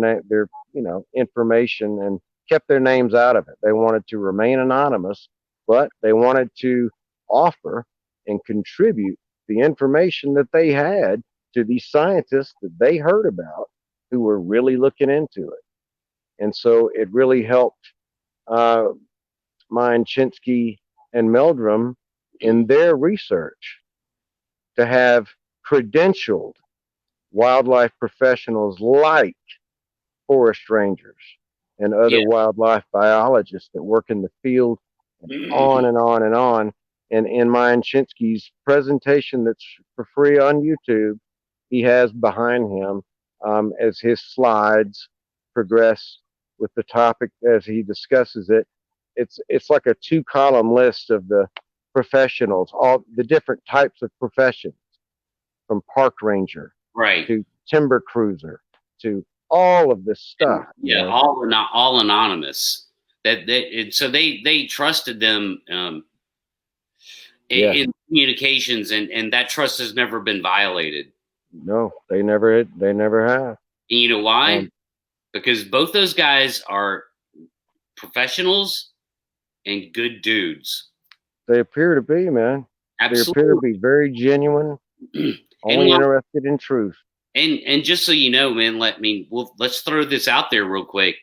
information and kept their names out of it. They wanted to remain anonymous, but they wanted to offer and contribute the information that they had to these scientists that they heard about who were really looking into it. And so it really helped Mayanchinski and Meldrum in their research to have credentialed wildlife professionals like forest rangers and other wildlife biologists that work in the field, and on and on and on. And in Mayanchinski's presentation that's for free on YouTube, he has behind him, as his slides progress with the topic as he discusses it, it's like a 2-column list of the professionals, all the different types of professions, from park ranger to timber cruiser to all of this stuff. All anonymous. So they trusted them. Yes. in communications, and that trust has never been violated. No, they never have. And you know why? Um, Because both those guys are professionals and good dudes. they appear to be, man. They appear to Absolutely. be very genuine, And only interested in truth. and just so you know, man, let's throw this out there real quick.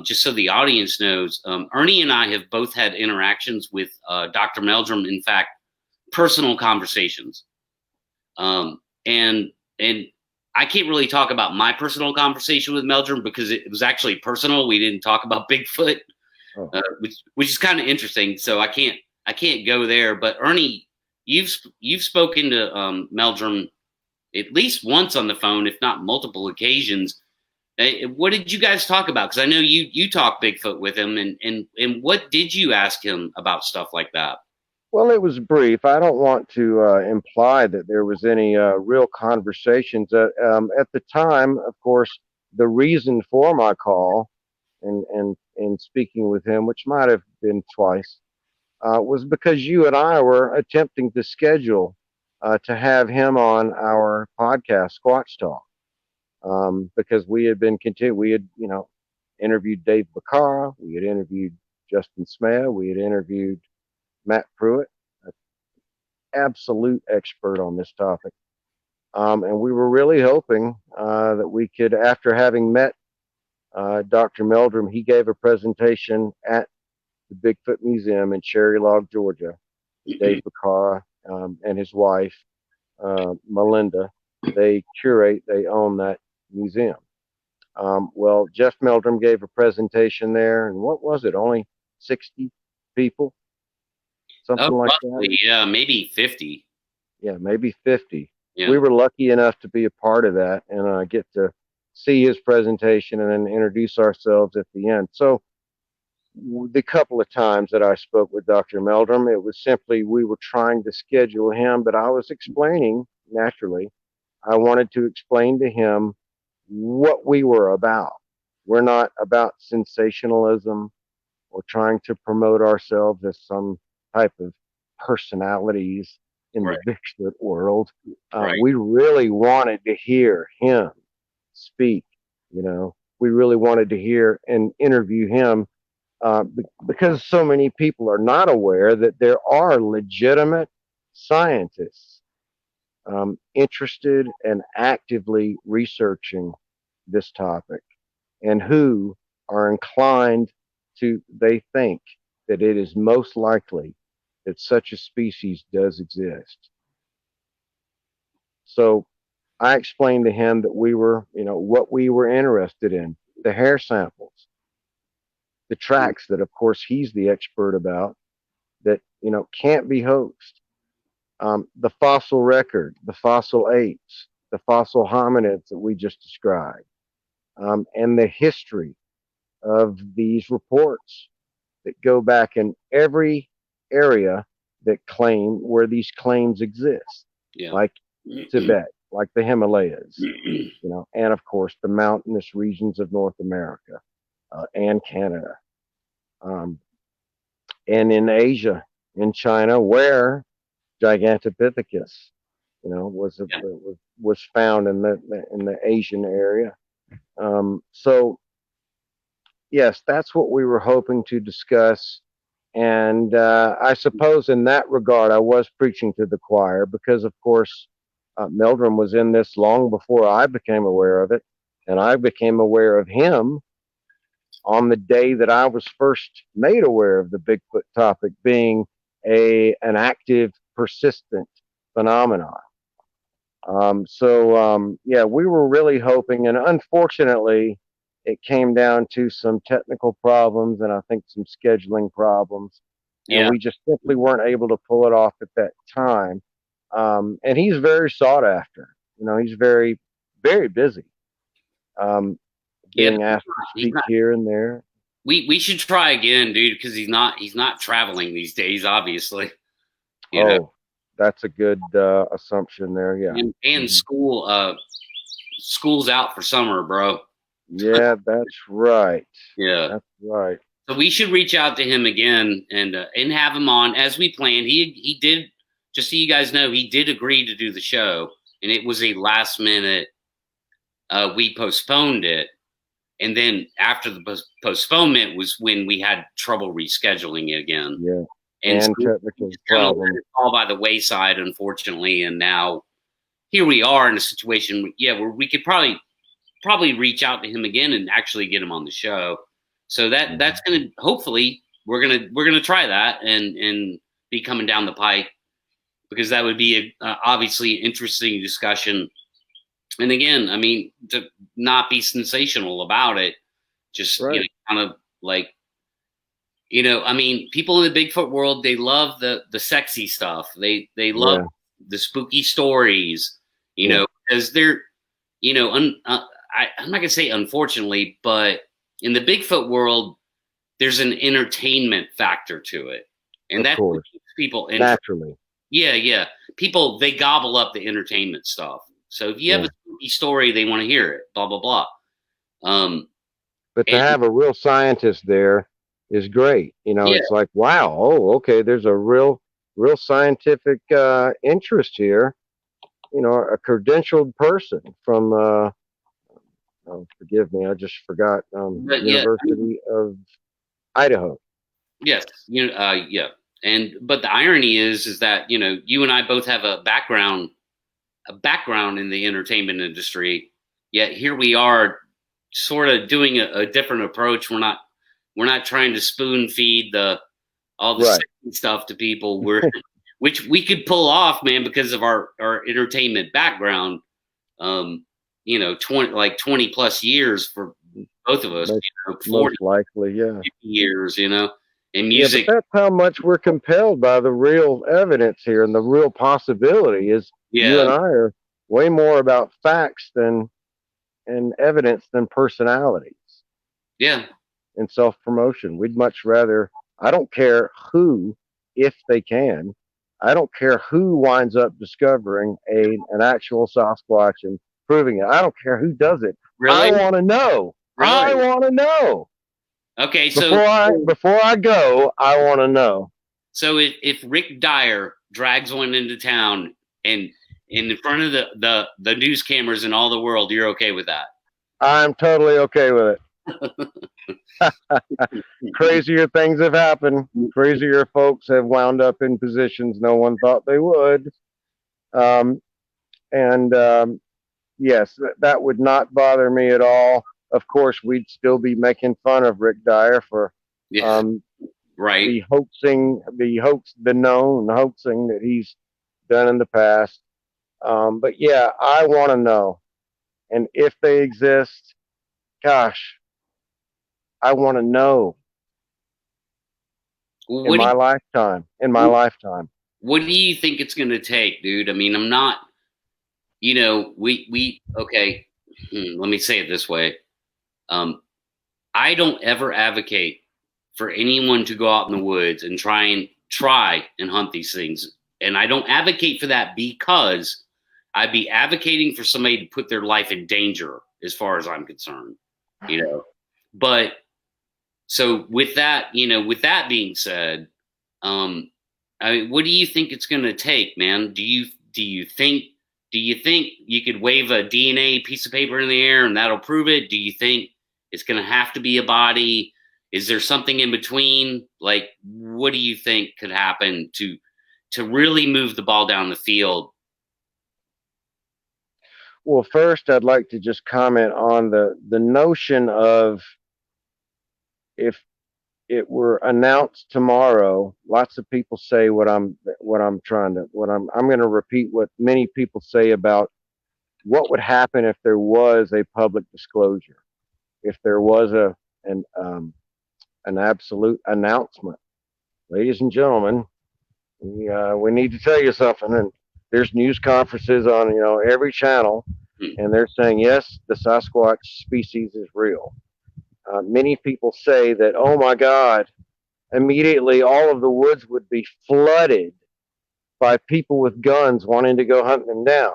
Just so the audience knows, Ernie and I have both had interactions with Dr. Meldrum. In fact, personal conversations. And I can't really talk about my personal conversation with Meldrum because it was actually personal. We didn't talk about Bigfoot, Oh, which is kind of interesting. So I can't go there. But Ernie, you've spoken to Meldrum at least once on the phone, if not multiple occasions. What did you guys talk about? Because I know you talked Bigfoot with him, and what did you ask him about stuff like that? well, it was brief. I don't want to imply that there was any real conversations. At the time, of course, the reason for my call and speaking with him, which might have been twice, was because you and I were attempting to schedule to have him on our podcast, Squatch Talk, because we had been we had interviewed Dave Bacara, we had interviewed Justin Smale, we had interviewed Matt Pruitt, an absolute expert on this topic. And we were really hoping that we could, after having met Dr. Meldrum, he gave a presentation at the Bigfoot Museum in Cherry Log, Georgia. Dave Bacara and his wife, Melinda, they own that museum. Well, Jeff Meldrum gave a presentation there, and what was it? Only 60 people, Oh, something like that. roughly, yeah, maybe 50. Yeah, maybe 50. Yeah. We were lucky enough to be a part of that and get to see his presentation and then introduce ourselves at the end. So the couple of times that I spoke with Dr. Meldrum, it was simply we were trying to schedule him, but I was explaining naturally. I wanted to explain to him what we were about. We're not about sensationalism or trying to promote ourselves as some type of personalities in the Right. Bigfoot world. Right. We really wanted to hear him speak. We really wanted to hear and interview him because so many people are not aware that there are legitimate scientists interested and actively researching this topic and who are inclined they think that it is most likely that such a species does exist. So I explained to him that we were, what we were interested in, the hair samples, the tracks that, of course, he's the expert about that, can't be hoaxed. The fossil record, the fossil apes, the fossil hominids that we just described, and the history of these reports that go back in every area where these claims exist, Yeah. like Tibet, like the Himalayas, and of course the mountainous regions of North America and Canada, and in Asia, in China, where Gigantopithecus, Yeah. was found in the Asian area. So yes, that's what we were hoping to discuss. And I suppose in that regard, I was preaching to the choir because, of course, Meldrum was in this long before I became aware of it. And I became aware of him on the day that I was first made aware of the Bigfoot topic being an active, persistent phenomenon. Yeah, we were really hoping, and unfortunately, it came down to some technical problems and I think some scheduling problems, and Yeah. we just simply weren't able to pull it off at that time. And he's very sought after. He's very, very busy, Yeah. being asked to He's speak not. here and there. We should try again, dude, because he's not traveling these days, obviously. You know, Oh, that's a good assumption there. Yeah. and Mhm. school's out for summer, bro. Yeah, that's right. Yeah. That's right. So we should reach out to him again and have him on as we planned. He did, just so you guys know, he did agree to do the show, and it was a last minute. We postponed it, and then after the postponement was when we had trouble rescheduling it again. Yeah, and so technical kind of problem. let it fall by the wayside, unfortunately. And now here we are in a situation, where we could probably reach out to him again and actually get him on the show. So that's gonna, hopefully we're gonna try that and be coming down the pike, because that would be obviously interesting discussion. And again, I mean, to not be sensational about it, just Right. kind of like, I mean, people in the Bigfoot world, they love the sexy stuff. They love the spooky stories, because they're, I'm not gonna say unfortunately, but in the Bigfoot world, there's an entertainment factor to it, and that's what keeps people naturally. Yeah. People, they gobble up the entertainment stuff. So if you have a spooky story, they want to hear it. Blah blah blah. But to have a real scientist there is great. It's like, wow, okay, there's a real scientific interest here. A credentialed person from forgive me, I just forgot, University of Idaho. Yes, yeah. But the irony is that you and I both have a background in the entertainment industry. Yet here we are, sort of doing a different approach. We're not trying to spoon feed all the stuff to people. Which we could pull off, man, because of our entertainment background. 20 plus years for both of us. 40 most likely, 50 years, in music. But that's how much we're compelled by the real evidence here, and the real possibility is you and I are way more about facts and evidence than personalities. Yeah. And self-promotion. We'd much rather, I don't care who, if they can, I don't care who winds up discovering an actual Sasquatch and proving it. I don't care who does it. Really? I want to know. Really? I want to know. Okay, so before I go, I want to know. So if Rick Dyer drags one into town and in front of the news cameras in all the world, you're okay with that? I'm totally okay with it. Crazier things have happened. Crazier folks have wound up in positions no one thought they would. Yes, that would not bother me at all. Of course, we'd still be making fun of Rick Dyer for the hoaxing that he's done in the past. But yeah, I want to know. And if they exist, gosh, I want to know. In my lifetime. What do you think it's going to take, dude? I mean, I'm not, okay, let me say it this way. I don't ever advocate for anyone to go out in the woods and try and hunt these things. And I don't advocate for that because I'd be advocating for somebody to put their life in danger, as far as I'm concerned, But so with that being said, what do you think it's going to take, man? Do you think you could wave a DNA piece of paper in the air and that'll prove it? Do you think it's going to have to be a body? Is there something in between? Like, what do you think could happen to really move the ball down the field? Well, first, I'd like to just comment on the notion of, if it were announced tomorrow, lots of people say I'm going to repeat what many people say about what would happen if there was a public disclosure, if there was an absolute announcement. Ladies and gentlemen, we need to tell you something. And there's news conferences on every channel, and they're saying, yes, the Sasquatch species is real. Many people say that, oh my God, immediately all of the woods would be flooded by people with guns wanting to go hunt them down.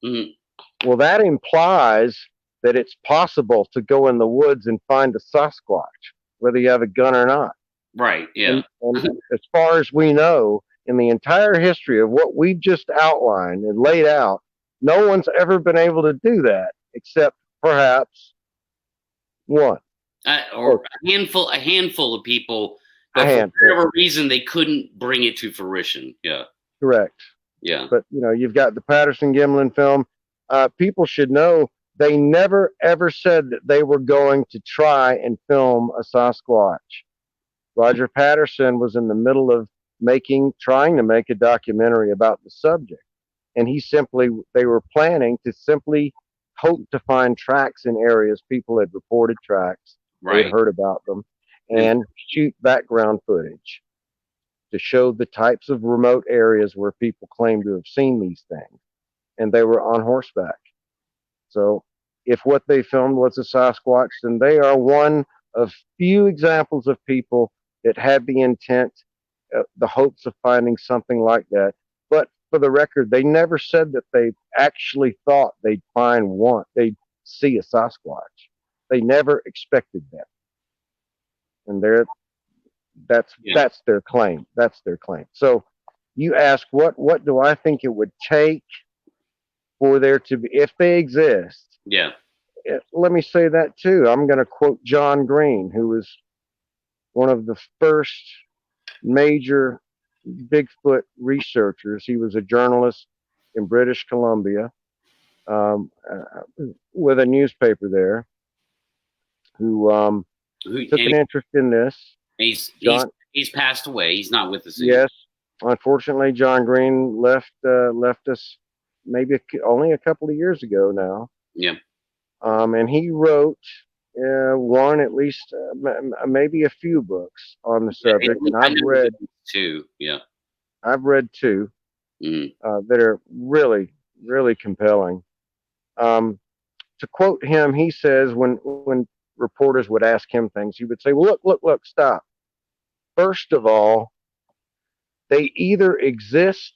Mm-hmm. Well, that implies that it's possible to go in the woods and find a Sasquatch. whether you have a gun or not. Right. Yeah. And as far as we know, in the entire history of what we've just outlined and laid out, no one's ever been able to do that except perhaps one Or or a handful of people, a but for handful. whatever reason they couldn't bring it to fruition. Yeah. Correct. Yeah. But you've got the Patterson Gimlin film. People should know they never ever said that they were going to try and film a Sasquatch. Roger Patterson was in the middle of trying to make a documentary about the subject, and they were planning to simply hope to find tracks in areas people had reported tracks, they had Right. heard about them, And and shoot background footage to show the types of remote areas where people claim to have seen these things. And they were on horseback. So if what they filmed was a Sasquatch, then they are one of few examples of people that had the intent, the hopes of finding something like that. But for the record, they never said that they actually thought they'd see a Sasquatch. They never expected that. And yeah. that's their claim. That's their claim. So you ask what do I think it would take for there to be, if they exist. Yeah. Let me say that too. I'm going to quote John Green, who was one of the first major Bigfoot researchers. He was a journalist in British Columbia, with a newspaper there, who took an interest in this. He's passed away. He's not with us anymore. Yes, unfortunately, John Green left us maybe only a couple of years ago now. Yeah. And he wrote one, at least maybe a few books on the subject, and I've read two. Yeah, I've read two that are really, really compelling. To quote him, he says when reporters would ask him things, he would say, "Well, look, stop. First of all, they either exist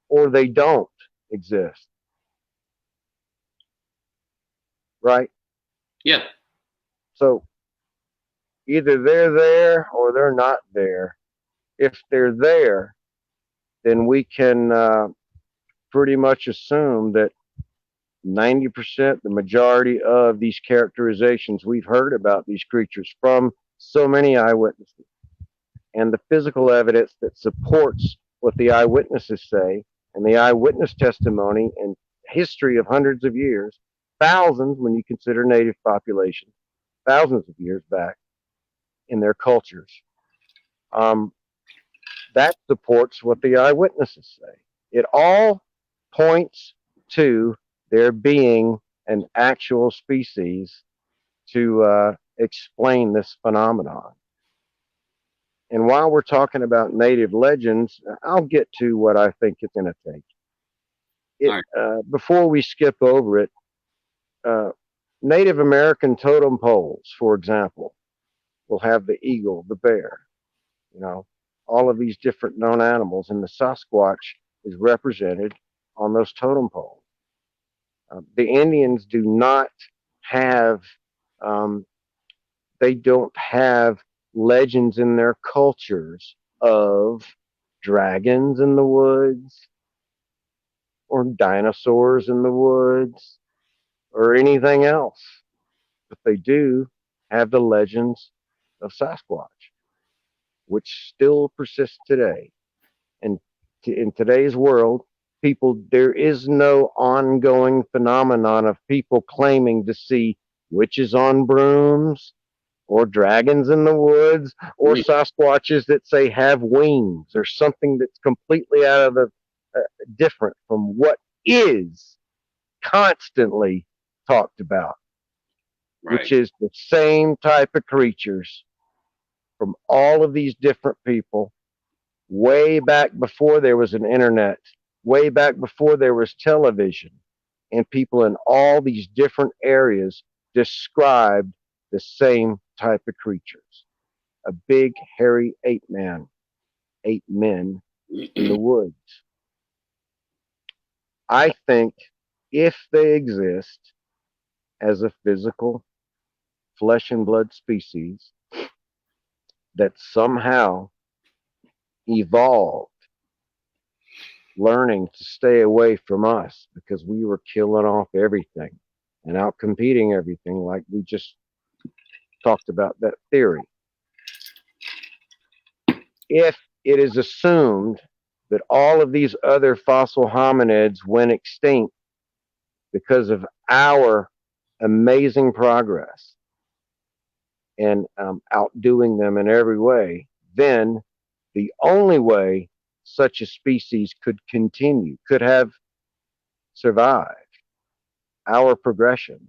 or they don't exist, right? Yeah. So either they're there or they're not there. If they're there, then we can pretty much assume that 90%, the majority of these characterizations we've heard about these creatures from so many eyewitnesses, and the physical evidence that supports what the eyewitnesses say, and the eyewitness testimony and history of hundreds of years, thousands when you consider native populations, thousands of years back in their cultures. That supports what the eyewitnesses say. It all points to there being an actual species to explain this phenomenon. And while we're talking about native legends, I'll get to what I think it's going to take. Before we skip over it, Native American totem poles, for example, will have the eagle, the bear, all of these different known animals, and the Sasquatch is represented on those totem poles. The Indians do not have, they don't have legends in their cultures of dragons in the woods or dinosaurs in the woods or anything else. But they do have the legends of Sasquatch, which still persists today. And in today's world, there is no ongoing phenomenon of people claiming to see witches on brooms or dragons in the woods or Sasquatches that say have wings or something that's completely out of the different from what is constantly talked about, which is the same type of creatures from all of these different people way back before there was an internet, way back before there was television, and people in all these different areas described the same type of creatures. A big, hairy ape men in the woods. I think if they exist as a physical flesh and blood species, that somehow evolved, learning to stay away from us because we were killing off everything and out competing everything, like we just talked about that theory. If it is assumed that all of these other fossil hominids went extinct because of our amazing progress and outdoing them in every way, then the only way such a species could continue, could have survived our progression,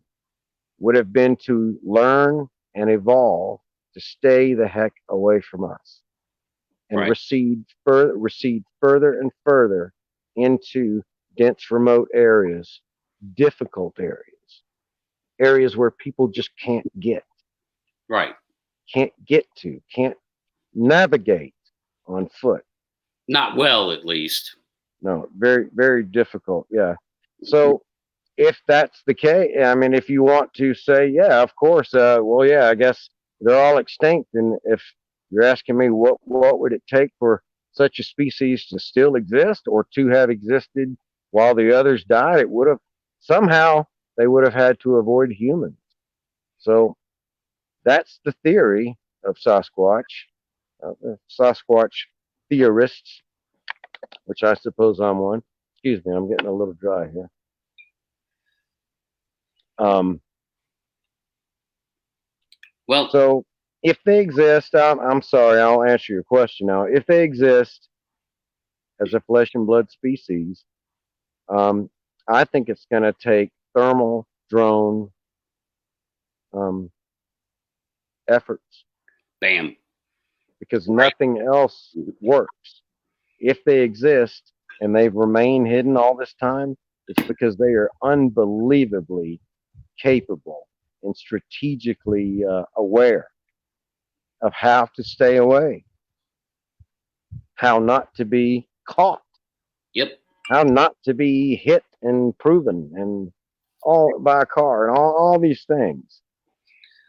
would have been to learn and evolve to stay the heck away from us and Right. recede further and further into dense remote areas, difficult areas where people just Right. can't get to, can't navigate on foot. Not well, at least. No, very, very difficult. Yeah. So if that's the case, I mean, if you want to say, yeah, of course, well, yeah, I guess they're all extinct. And if you're asking me what would it take for such a species to still exist or to have existed while the others died, it would have somehow they would have had to avoid humans. So that's the theory of Sasquatch. Sasquatch theorists, which I suppose I'm one. Excuse me, I'm getting a little dry here. Well, So if they exist, I'm sorry, I'll answer your question now. If they exist as a flesh and blood species, I think it's going to take thermal drone efforts bam. because nothing else works. If they exist and they've remained hidden all this time, it's because they are unbelievably capable and strategically aware of how to stay away, how not to be caught, Yep. how not to be hit and proven and all by a car and all these things.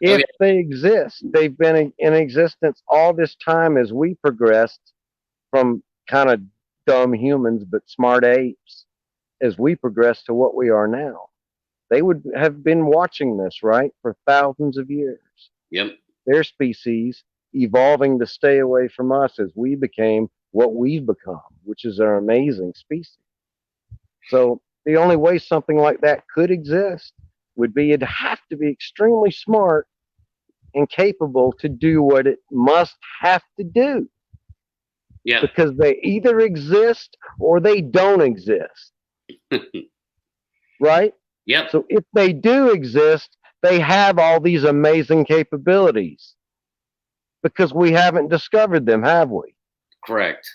If Okay. they exist, they've been in existence all this time as we progressed from kind of dumb humans but smart apes as we progress to what we are now. They would have been watching this, right, for thousands of years. Yep. Their species evolving to stay away from us as we became what we've become, which is an amazing species. So the only way something like that could exist would be it'd have to be extremely smart and capable to do what it must have to do Yeah. because they either exist or they don't exist. Right? Yep. So if they do exist, they have all these amazing capabilities because we haven't discovered them, have we? Correct.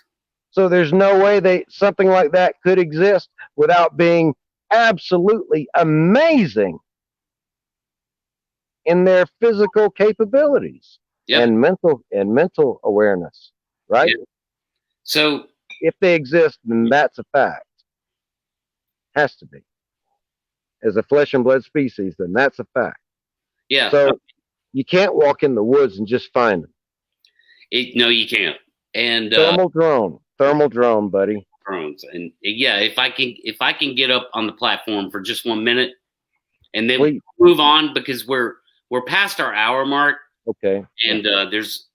So there's no way something like that could exist without being absolutely amazing in their physical capabilities Yep. and mental awareness, right? Yep. So if they exist, then that's a fact. Has to be. As a flesh and blood species, then that's a fact. yeah. So you can't walk in the woods and just find them. No, you can't. And Thermal drone, buddy. drones. And yeah, if I can get up on the platform for just 1 minute, and then Please. move on because we're past our hour mark. Okay. And there's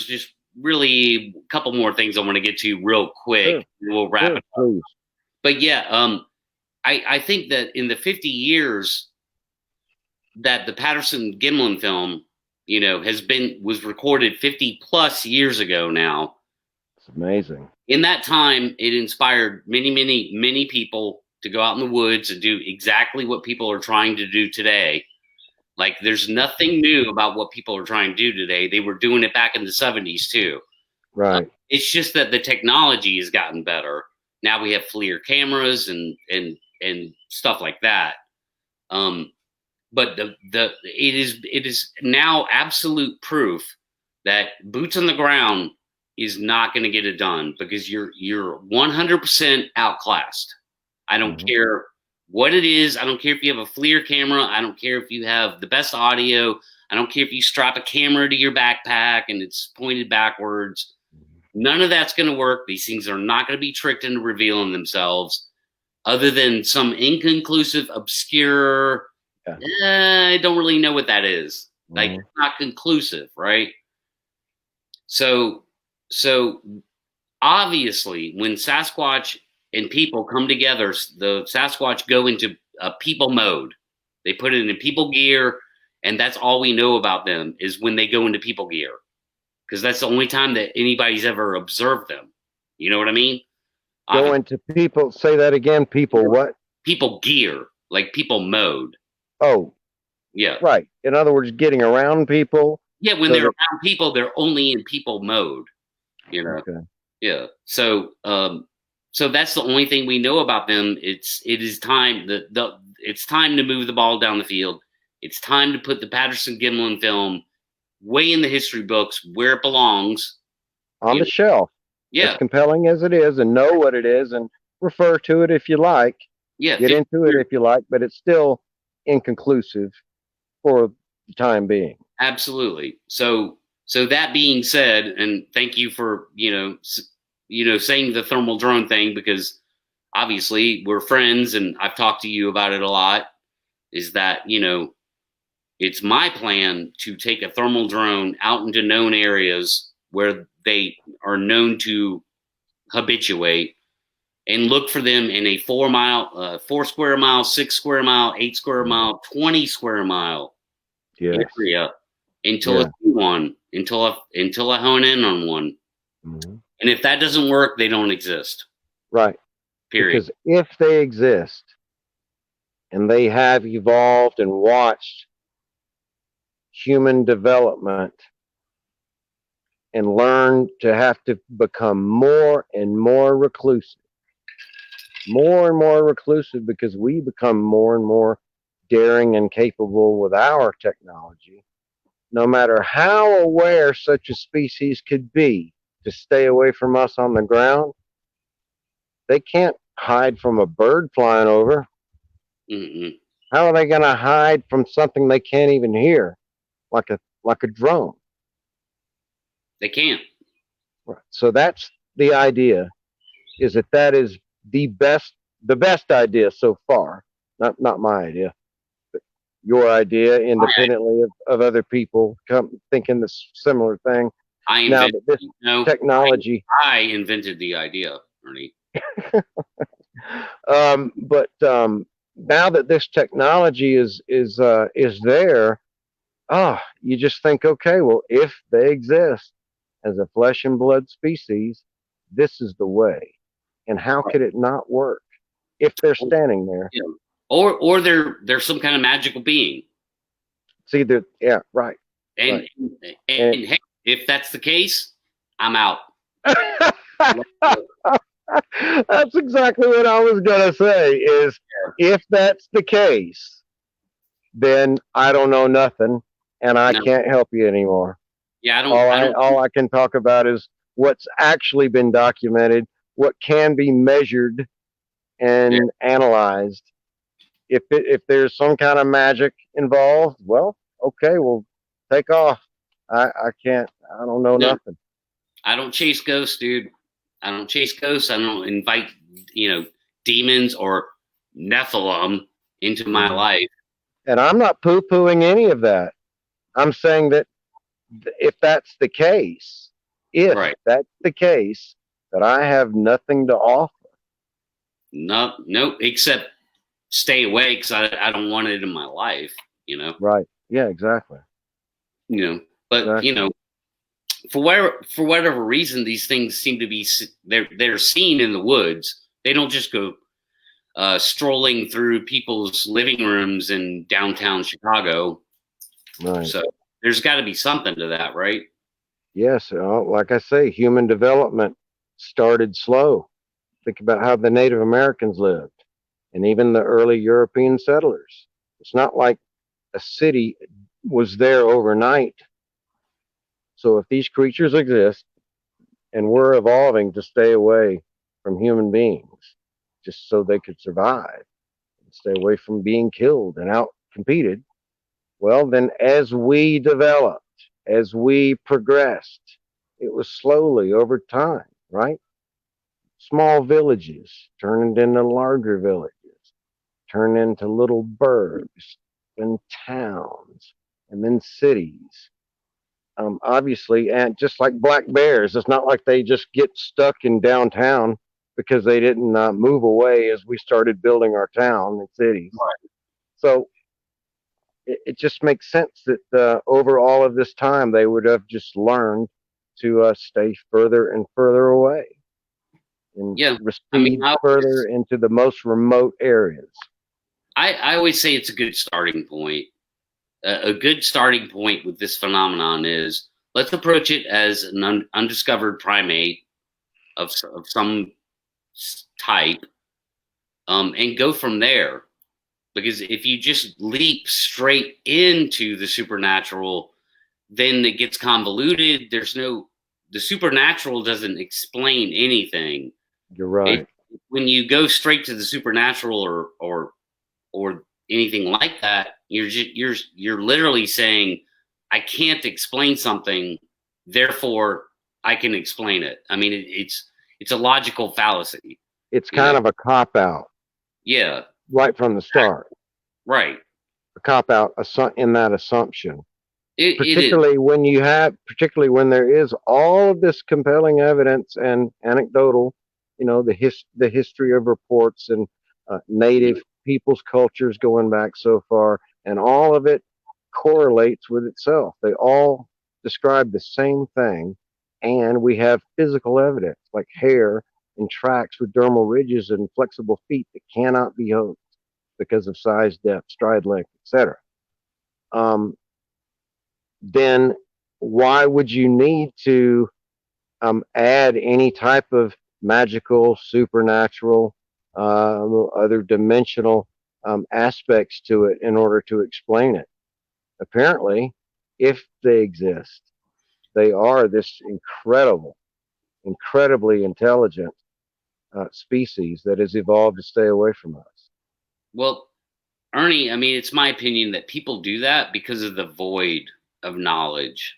just really a couple more things I want to get to real quick. Sure. We'll wrap it up. Please. But yeah, I think that in the 50 years that the Patterson Gimlin film, was recorded 50 plus years ago now. It's amazing. In that time, it inspired many, many, many people to go out in the woods and do exactly what people are trying to do today. Like, there's nothing new about what people are trying to do today. They were doing it back in the 70s too. Right. It's just that the technology has gotten better. Now we have FLIR cameras and stuff like that. But it is now absolute proof that boots on the ground is not going to get it done because you're 100% outclassed. I don't care what it is. I don't care if you have a FLIR camera. I don't care if you have the best audio. I don't care if you strap a camera to your backpack and it's pointed backwards. None of that's going to work. These things are not going to be tricked into revealing themselves, other than some inconclusive, obscure. I don't really know what that is. Like, it's not conclusive, right? So obviously, when Sasquatch and people come together, the Sasquatch go into a people mode. They put it in people gear, and that's all we know about them is when they go into people gear, because that's the only time that anybody's ever observed them. You know what I mean? Go into people. Say that again. People what? People gear, like people mode. Oh, yeah. Right. In other words, getting around people. Yeah, when they're around people, they're only in people mode. You know. Okay. Yeah. So that's the only thing we know about them. It is time it's time to move the ball down the field. It's time to put the Patterson-Gimlin film way in the history books where it belongs. On the shelf. Yeah. As compelling as it is, and know what it is, and refer to it if you like. Yeah. Get into it if you like, but it's still inconclusive for the time being. Absolutely. So that being said, and thank you for, saying the thermal drone thing, because obviously we're friends and I've talked to you about it a lot, is that, it's my plan to take a thermal drone out into known areas where they are known to habituate and look for them in a 4 square mile, 6 square mile, 8 square mile, 20 square mile area until I see one, until I hone in on one. Mm-hmm. And if that doesn't work, they don't exist. Right. Period. Because if they exist and they have evolved and watched human development and learned to have to become more and more reclusive, because we become more and more daring and capable with our technology, no matter how aware such a species could be to stay away from us on the ground, they can't hide from a bird flying over. Mm-mm. How are they going to hide from something they can't even hear, like a drone? They can't. Right. So that's the idea, is that is the best idea so far. Not my idea, but your idea, independently of other people thinking this similar thing. Now that this technology, I invented the idea, Ernie. But now that this technology is there, you just think, okay, well, if they exist as a flesh and blood species, this is the way. And how could it not work if they're standing there? Yeah. Or they're some kind of magical being. It's either, yeah, right. And hey, if that's the case, I'm out. That's exactly what I was gonna say. Is if that's the case, then I don't know nothing, and I can't help you anymore. Yeah, I don't. All I can talk about is what's actually been documented, what can be measured and analyzed. If there's some kind of magic involved, well, okay, we'll take off. I can't. I don't know nothing. I don't chase ghosts, dude. I don't chase ghosts. I don't invite, demons or Nephilim into my life. And I'm not poo-pooing any of that. I'm saying that if that's the case, that's the case, that I have nothing to offer. No, except stay away, because I don't want it in my life, Right. Yeah, exactly. But, exactly. For whatever reason, these things seem to be, they're seen in the woods. They don't just go strolling through people's living rooms in downtown Chicago. Right. So there's got to be something to that, right? Yes. Like I say, human development started slow. Think about how the Native Americans lived, and even the early European settlers. It's not like a city was there overnight. So if these creatures exist and we're evolving to stay away from human beings just so they could survive and stay away from being killed and out competed, Well, then as we developed, as we progressed, it was slowly over time, right? Small villages turned into larger villages, turned into little burgs, then towns, and then cities. Obviously, and just like black bears, it's not like they just get stuck in downtown because they didn't move away as we started building our town and cities. Right. So it just makes sense that over all of this time they would have just learned to stay further and further away and Yeah. I mean, recede further into the most remote areas. I always say it's a good starting point. A good starting point with this phenomenon is let's approach it as an undiscovered primate of some type, and go from there. Because if you just leap straight into the supernatural, then it gets convoluted. The supernatural doesn't explain anything. You're right. When you go straight to the supernatural or anything like that, you're literally saying, I can't explain something, therefore I can explain it. I mean, it's a logical fallacy. It's kind of a cop out. Yeah. Right from the start. Right. A cop out in that assumption. Particularly when there is all of this compelling evidence and anecdotal, the history of reports and native people's cultures going back so far, and all of it correlates with itself. They all describe the same thing, and we have physical evidence like hair and tracks with dermal ridges and flexible feet that cannot be hoaxed because of size, depth, stride length, etc. Then why would you need to add any type of magical, supernatural, other dimensional aspects to it in order to explain it? Apparently, if they exist, they are this incredibly intelligent species that has evolved to stay away from us. Well, Ernie, I mean, it's my opinion that people do that because of the void of knowledge.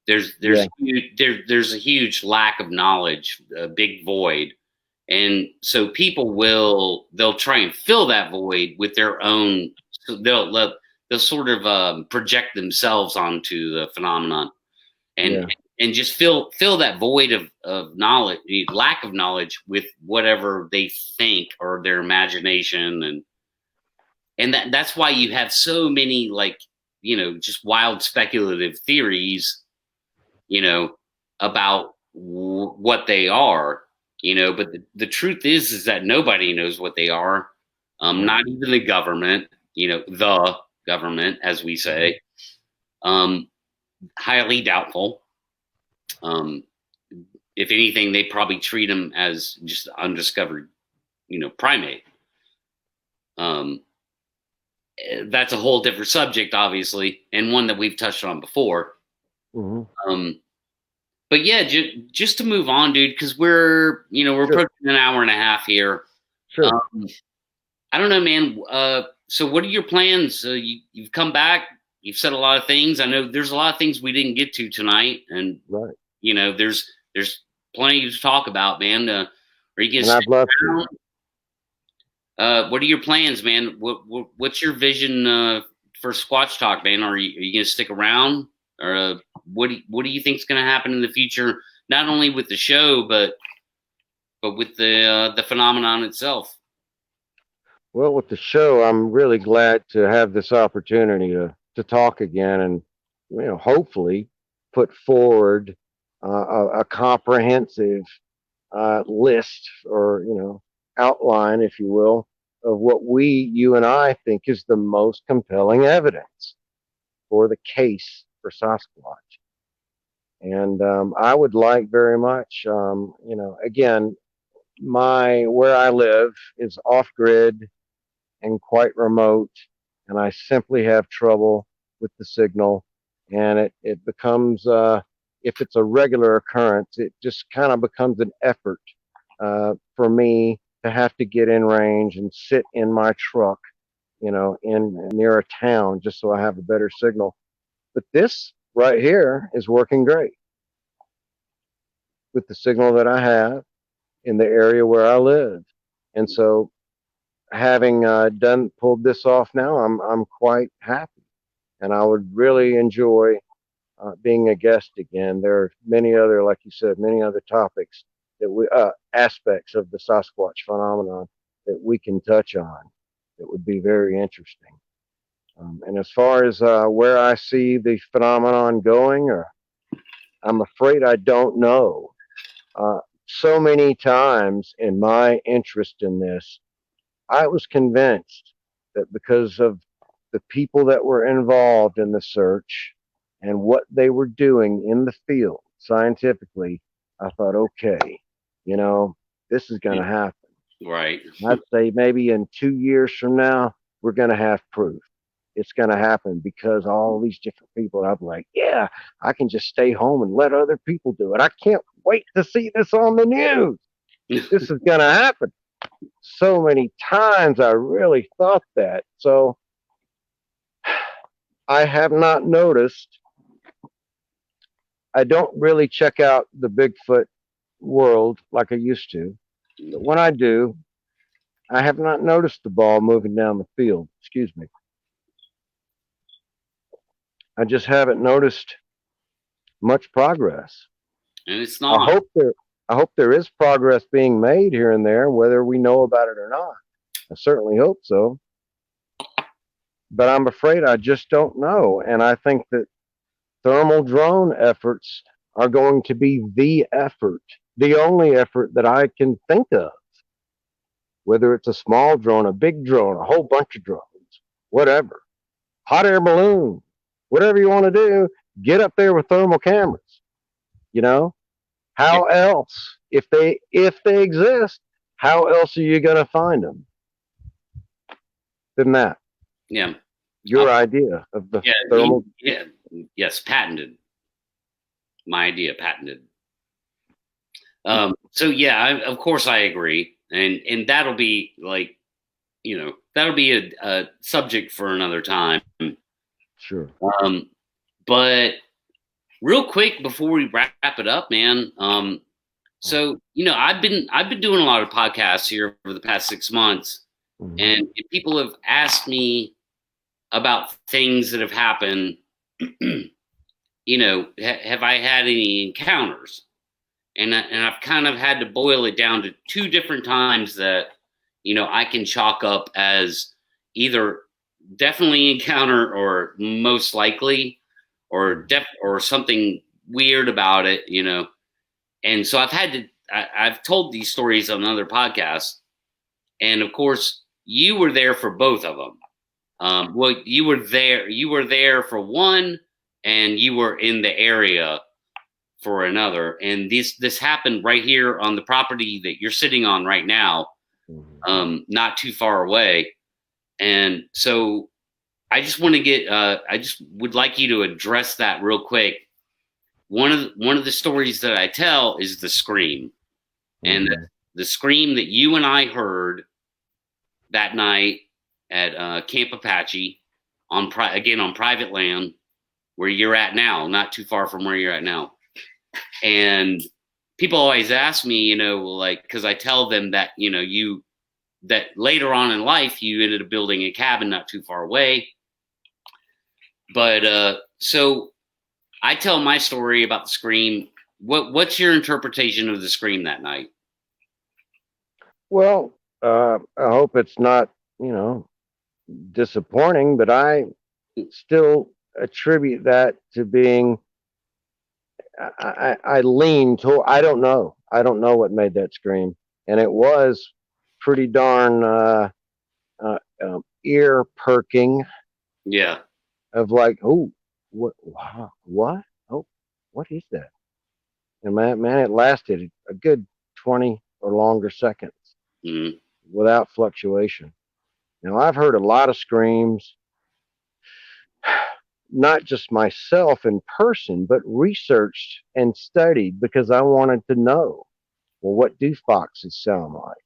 There's a huge lack of knowledge, a big void, and so they'll try and fill that void with their own. So they'll sort of project themselves onto the phenomenon, and just fill that void of knowledge, lack of knowledge, with whatever they think or their imagination, and that's why you have so many, like, just wild speculative theories, about what they are, but the truth is that nobody knows what they are. Not even the government, the government, as we say. Highly doubtful. If anything, they probably treat them as just undiscovered, primate. That's a whole different subject, obviously, and one that we've touched on before. Mm-hmm. But yeah, just to move on, dude, because we're approaching an hour and a half here. Sure. I don't know, man. So what are your plans? You've come back. You've said a lot of things. I know there's a lot of things we didn't get to tonight, and right. There's plenty to talk about, man. Are you gonna? And I'd love to. What are your plans, man? What's your vision for Squatch Talk, man? Are you gonna stick around, or what do you think is gonna happen in the future? Not only with the show, but with the phenomenon itself. Well, with the show, I'm really glad to have this opportunity to talk again, and hopefully put forward a comprehensive list, or outline, if you will, of what you and I think is the most compelling evidence for the case for Sasquatch. And I would like very much, again, where I live is off grid and quite remote, and I simply have trouble with the signal. And it becomes, if it's a regular occurrence, it just kind of becomes an effort for me to have to get in range and sit in my truck in near a town just so I have a better signal. But this right here is working great with the signal that I have in the area where I live. And so having done pulled this off now, I'm quite happy, and I would really enjoy being a guest again. There are many other, like you said, many other topics that we aspects of the Sasquatch phenomenon that we can touch on. That would be very interesting. And as far as where I see the phenomenon going, or I'm afraid I don't know. So many times in my interest in this, I was convinced that because of the people that were involved in the search and what they were doing in the field scientifically, I thought, okay, this is going to happen. Right. I'd say maybe in 2 years from now, we're going to have proof. It's going to happen because all these different people, I'm like, yeah, I can just stay home and let other people do it. I can't wait to see this on the news. This is going to happen. So many times I really thought that. So I have not noticed. I don't really check out the Bigfoot world like I used to. But when I do, I have not noticed the ball moving down the field. Excuse me. I just haven't noticed much progress. And it's I not. hope there I hope there is progress being made here and there, whether we know about it or not. I certainly hope so. But I'm afraid I just don't know. And I think that thermal drone efforts are going to be the effort, the only effort that I can think of. Whether it's a small drone, a big drone, a whole bunch of drones, whatever. Hot air balloon, whatever you want to do, get up there with thermal cameras. You know, Yeah. how else, if they exist, how else are you going to find them than that? Yeah. Your idea of the thermal. Yes, patented. My idea, patented. So yeah, of course I agree, and that'll be like, that'll be a subject for another time. Sure. But real quick before we wrap it up, man. So I've been doing a lot of podcasts here over the past 6 months, Mhm. and people have asked me about things that have happened. Have I had any encounters? And I've kind of had to boil it down to two different times that I can chalk up as either definitely encounter or most likely or something weird about it, And so I've told these stories on other podcasts, and of course you were there for both of them. Well, you were there for one, and you were in the area for another. And this happened right here on the property that you're sitting on right now, not too far away. And so I just want to I just would like you to address that real quick. One of the stories that I tell is the scream, and the scream that you and I heard that night at Camp Apache on private land where you're at now, not too far from where you're at now. And people always ask me, because I tell them that, that later on in life, you ended up building a cabin not too far away. But so I tell my story about the scream. What's your interpretation of the scream that night? Well, I hope it's not, disappointing, but I still attribute that to being. I lean to. I don't know. I don't know what made that scream, and it was pretty darn ear perking. Yeah. Of like, oh, what? Wow, what? Oh, what is that? And man, it lasted a good 20 or longer seconds without fluctuation. Now, I've heard a lot of screams, not just myself in person, but researched and studied because I wanted to know, well, what do foxes sound like?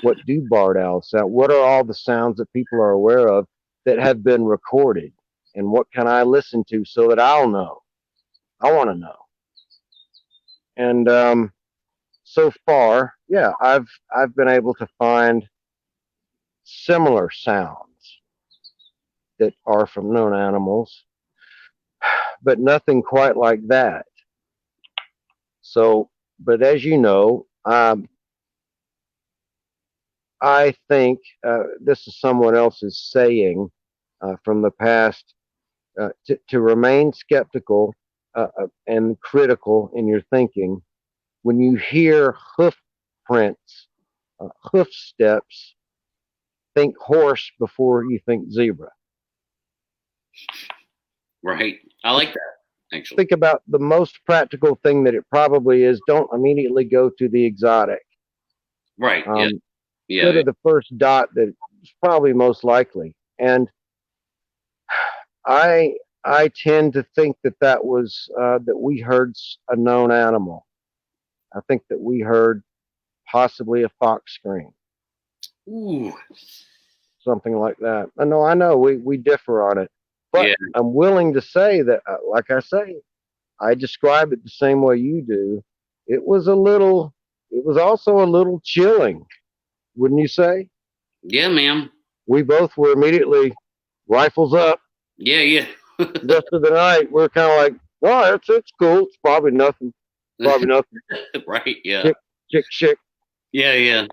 What do barred owls sound? What are all the sounds that people are aware of that have been recorded? And what can I listen to so that I'll know? I want to know. And so far, yeah, I've been able to find similar sounds that are from known animals, but nothing quite like that. So, but as you know, I think this is someone else's saying from the past to remain skeptical and critical in your thinking. When you hear hoof prints, hoof steps, think horse before you think zebra. Right. I like that, actually. Think about the most practical thing that it probably is. Don't immediately go to the exotic. Right. Yeah. Go to the first dot that's probably most likely. And I tend to think that was that we heard a known animal. I think that we heard possibly a fox scream. Ooh. Something like that. I know we differ on it, but yeah. I'm willing to say that, like I say, I describe it the same way you do. It was also a little chilling, wouldn't you say? Yeah, ma'am. We both were immediately rifles up. Yeah. Rest of the night, we're kind of like, oh, it's cool. It's probably nothing. Right. Yeah. Chick. Yeah.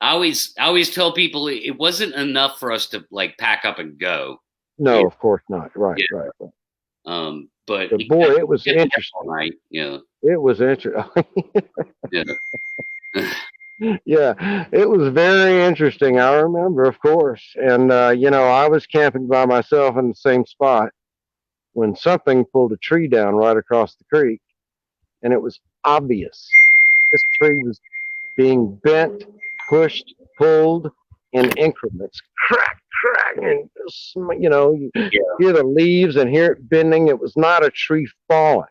I always tell people it wasn't enough for us to like pack up and go. No, of course not. Right. But boy, it was interesting. Right. Yeah. It was interesting. Yeah. Yeah, it was very interesting. I remember, of course. And, I was camping by myself in the same spot when something pulled a tree down right across the creek. And it was obvious this tree was being bent, pushed, pulled in increments. Crack, and, you hear the leaves and hear it bending. It was not a tree falling.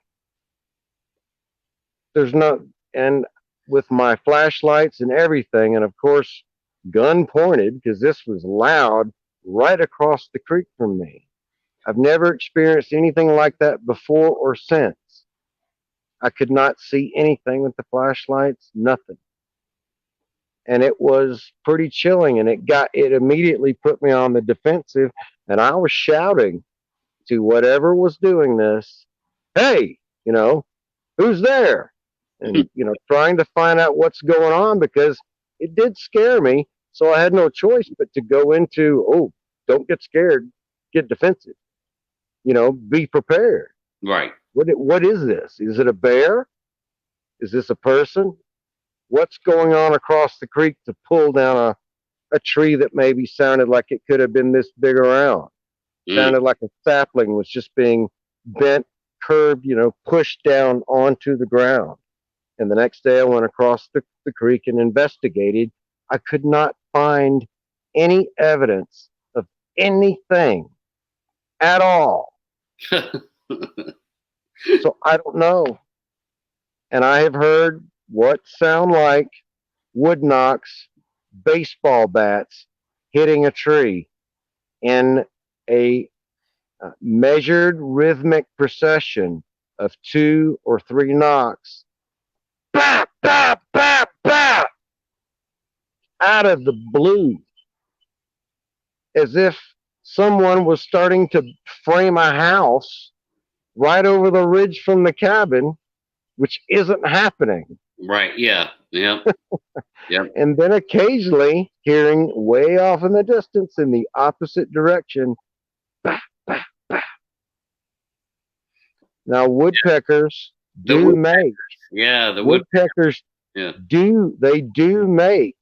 And with my flashlights and everything, and of course, gun pointed, because this was loud, right across the creek from me. I've never experienced anything like that before or since. I could not see anything with the flashlights, nothing. And it was pretty chilling, and it immediately put me on the defensive, and I was shouting to whatever was doing this, hey, who's there? And, trying to find out what's going on, because it did scare me. So I had no choice but to go into, oh, don't get scared, get defensive, be prepared. Right. What is this? Is it a bear? Is this a person? What's going on across the creek to pull down a tree that maybe sounded like it could have been this big around? Sounded like a sapling was just being bent, curved, pushed down onto the ground. And the next day I went across the creek and investigated. I could not find any evidence of anything at all. So I don't know. And I have heard what sound like wood knocks, baseball bats hitting a tree in a measured rhythmic procession of 2 or 3 knocks. Bap, bap, bap, bap, out of the blue, as if someone was starting to frame a house right over the ridge from the cabin, which isn't happening. Right. Yeah. And then occasionally hearing way off in the distance in the opposite direction, bap, bap, bap. Now woodpeckers do make. Yeah, the woodpeckers do make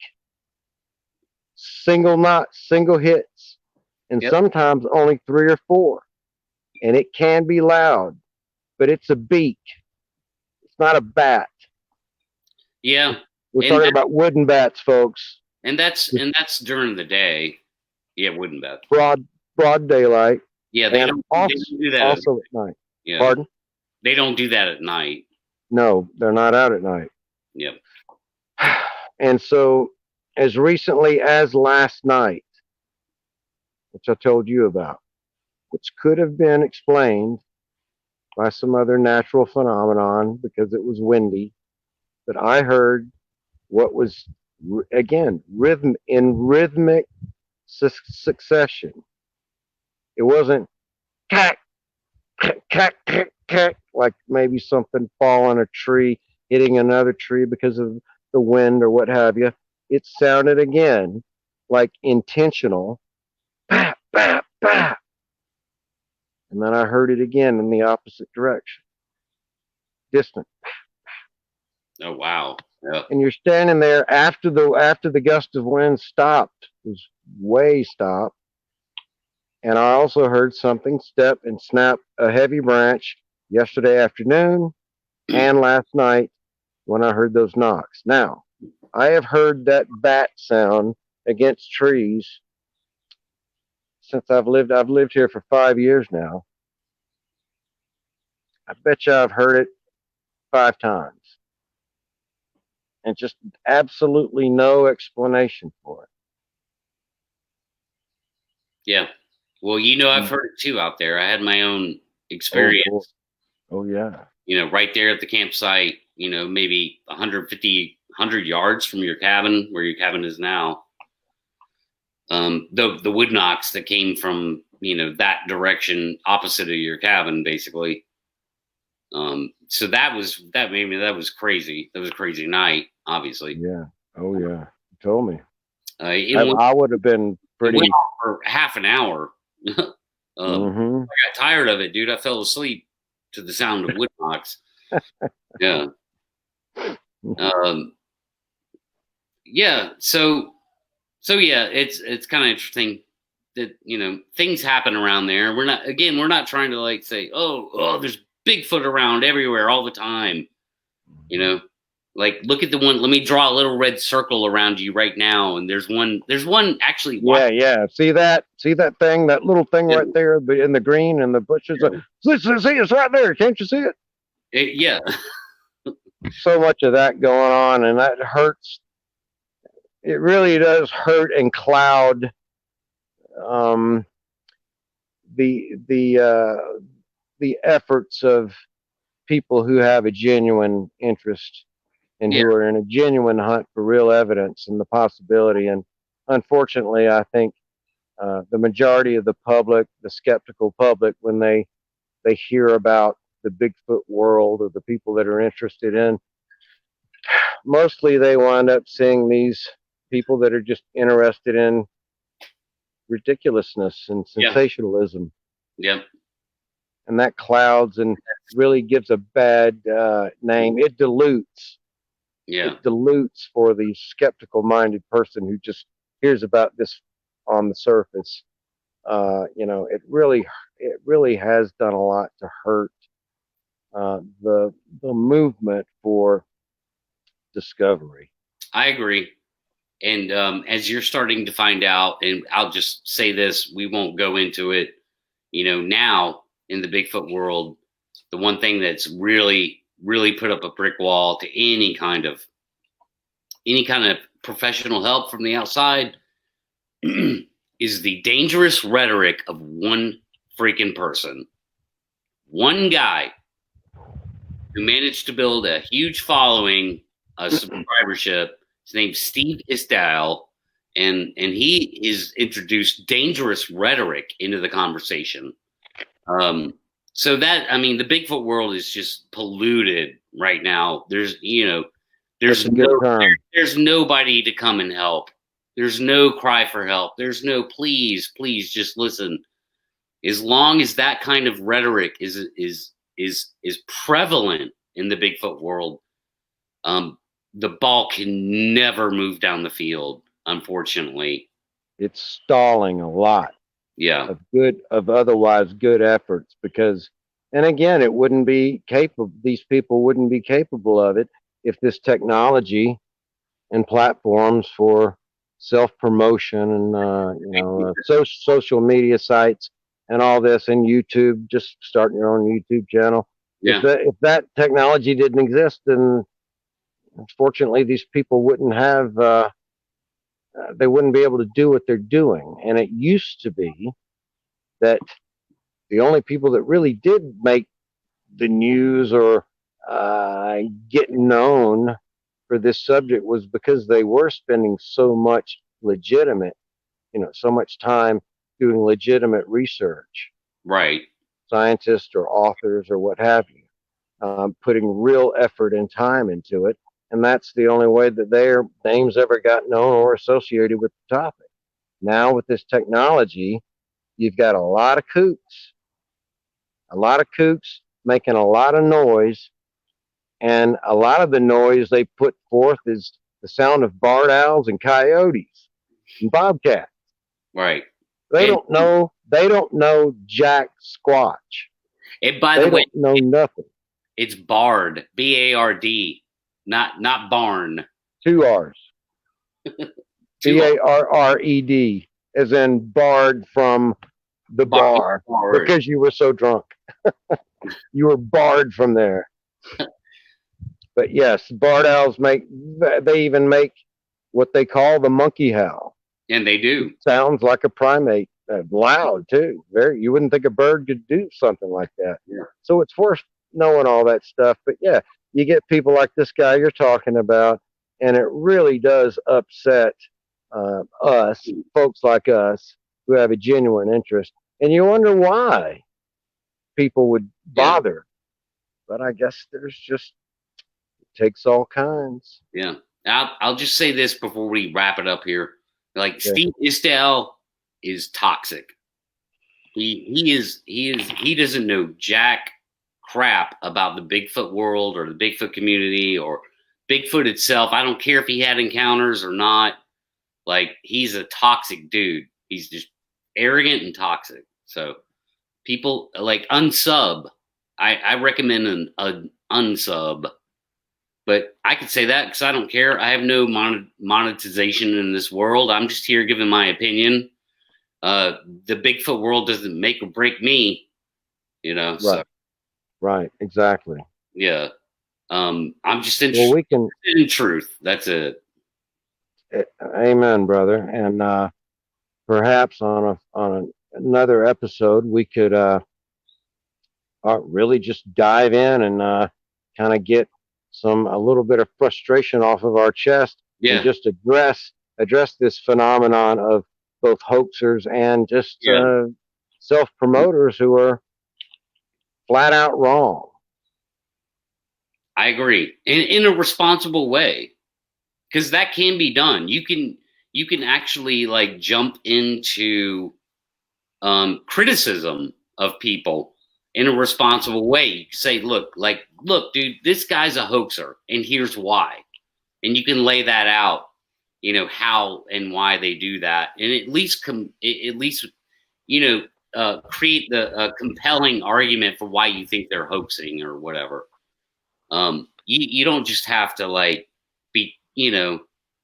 single knots, single hits, and sometimes only 3 or 4. And it can be loud, but it's a beak. It's not a bat. Yeah. We're talking about wooden bats, folks. And that's during the day. Yeah, wooden bats. Broad daylight. Yeah, they don't do that also at night. Yeah. Pardon? They don't do that at night. No, they're not out at night. Yep. And so as recently as last night, which I told you about, which could have been explained by some other natural phenomenon because it was windy. But I heard what was, again, rhythmic succession. It wasn't cack, cack, cack, cack, cack, like maybe something falling a tree, hitting another tree because of the wind or what have you. It sounded again like intentional, bap, bap, bap. And then I heard it again in the opposite direction, distant. Oh wow. Yeah. And you're standing there after the gust of wind stopped, was way stopped. And I also heard something step and snap a heavy branch yesterday afternoon and last night when I heard those knocks. Now, I have heard that bat sound against trees since I've lived here for 5 years now. I bet you I've heard it 5 times. And just absolutely no explanation for it. Yeah. Well, I've heard it too out there. I had my own experience. Oh yeah. Right there at the campsite, maybe 100 yards from your cabin, where your cabin is now. The wood knocks that came from, that direction opposite of your cabin, basically. So that was crazy. That was a crazy night, obviously. Yeah. Oh yeah. You told me. I would have been pretty. It went on for half an hour. I got tired of it, dude. I fell asleep to the sound of wood knocks. Yeah. Yeah. So yeah, it's kind of interesting that things happen around there. We're not trying to like say, oh, there's Bigfoot around everywhere all the time. Like look at the one. Let me draw a little red circle around you right now, and there's one actually. Yeah. See that thing, that little thing right there in the green and the bushes. See, it's right there. Can't you see it? Yeah. So much of that going on, and that hurts. It really does hurt and cloud the efforts of people who have a genuine interest and who are in a genuine hunt for real evidence and the possibility. And unfortunately, I think the majority of the public, the skeptical public, when they hear about the Bigfoot world or the people that are interested in, mostly they wind up seeing these people that are just interested in ridiculousness and sensationalism. Yep. And that clouds and really gives a bad name. It dilutes. Yeah. It dilutes for the skeptical-minded person who just hears about this on the surface. It really has done a lot to hurt the movement for discovery. I agree. And as you're starting to find out, and I'll just say this, we won't go into it, now in the Bigfoot world, the one thing that's really, really put up a brick wall to any kind of professional help from the outside is the dangerous rhetoric of one freaking person. One guy who managed to build a huge following, a subscribership. His name's Steve Isdale, and he is introduced dangerous rhetoric into the conversation. So that, the Bigfoot world is just polluted right now. There's nobody to come and help. There's no cry for help. There's no please just listen. As long as that kind of rhetoric is prevalent in the Bigfoot world, the ball can never move down the field, unfortunately. It's stalling a lot. Yeah. Of otherwise good efforts, because, and again, it wouldn't be capable. These people wouldn't be capable of it if this technology and platforms for self-promotion and social media sites and all this, and YouTube, just starting your own YouTube channel. Yeah. If that technology didn't exist, then unfortunately these people wouldn't have they wouldn't be able to do what they're doing. And it used to be that the only people that really did make the news or get known for this subject was because they were spending so much legitimate, so much time doing legitimate research, Right. scientists or authors or what have you, putting real effort and time into it. And that's the only way that their names ever got known or associated with the topic. Now, with this technology, you've got a lot of kooks making a lot of noise. And a lot of the noise they put forth is the sound of barred owls and coyotes and bobcats. Right. They And don't know. They don't know jack squatch. by the They way, don't know nothing. it's Bard, BARD, not barn. Two R's. Two Barred, as in barred from the bar Bard. because you were so drunk. You were barred from there. But yes, barred owls they even make what they call the monkey howl. And they It do. sounds like a primate, loud too. Very, you wouldn't think a bird could do something like that. Yeah. So it's worth knowing all that stuff. But yeah, you get people like this guy you're talking about, and it really does upset us, folks like us, who have a genuine interest. And you wonder why people would Yeah. bother. But I guess there's just, it takes all kinds. Yeah. I'll just say this before we wrap it up here. Like, Okay. Steve Isdale is toxic. He doesn't know jack crap about the Bigfoot world or the Bigfoot community or Bigfoot itself. I don't care if he had encounters or not. Like, he's a toxic dude. He's just arrogant and toxic. So people like unsub. I recommend an unsub. But I could say that because I don't care. I have no monetization in this world. I'm just here giving my opinion. The Bigfoot world doesn't make or break me, Right. So Right. Exactly. yeah. I'm just Well, interested we can. in truth. That's it. Amen, brother. And perhaps another episode, we could really just dive in and kind of get a little bit of frustration off of our chest and Yeah. just address this phenomenon of both hoaxers and just Yeah. self promoters who are flat out wrong. I agree. In a responsible way. Because that can be done. You can actually like jump into criticism of people in a responsible way. You can say, look, dude, this guy's a hoaxer, and here's why. And you can lay that out, how and why they do that, and at least create the compelling argument for why you think they're hoaxing or whatever. You don't just have to like be,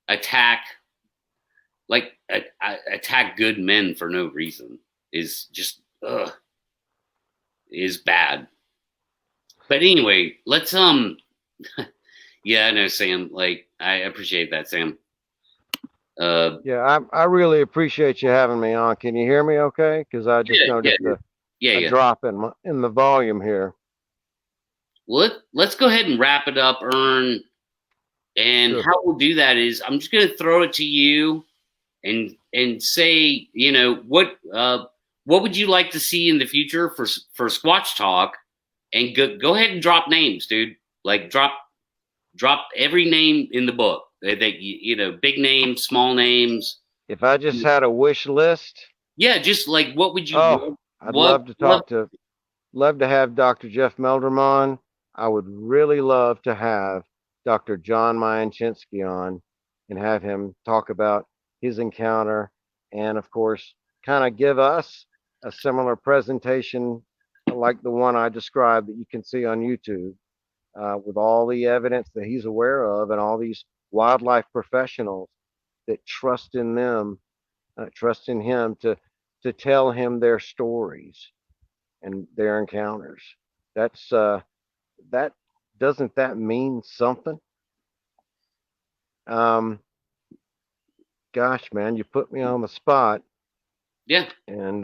attack attack good men for no reason is just is bad. But anyway, let's yeah, I know, Sam. Like, I appreciate that, Sam. Yeah, I really appreciate you having me on. Can you hear me okay? Because I just noticed a drop in the volume here. Well, let's go ahead and wrap it up, Ern. And Sure. how we'll do that is I'm just going to throw it to you and say, what would you like to see in the future for Squatch Talk? And go ahead and drop names, dude. Like, drop every name in the book. That big names, small names. If I just had a wish list. Yeah, just like, what would you? Oh, I'd love to have Dr. Jeff Melder on. I would really love to have Dr. John Mayanchinski on and have him talk about his encounter and, of course, kind of give us a similar presentation like the one I described that you can see on YouTube with all the evidence that he's aware of and all these wildlife professionals that trust in him to tell him their stories and their encounters. That's that doesn't that mean something? gosh, man, you put me on the spot. Yeah. And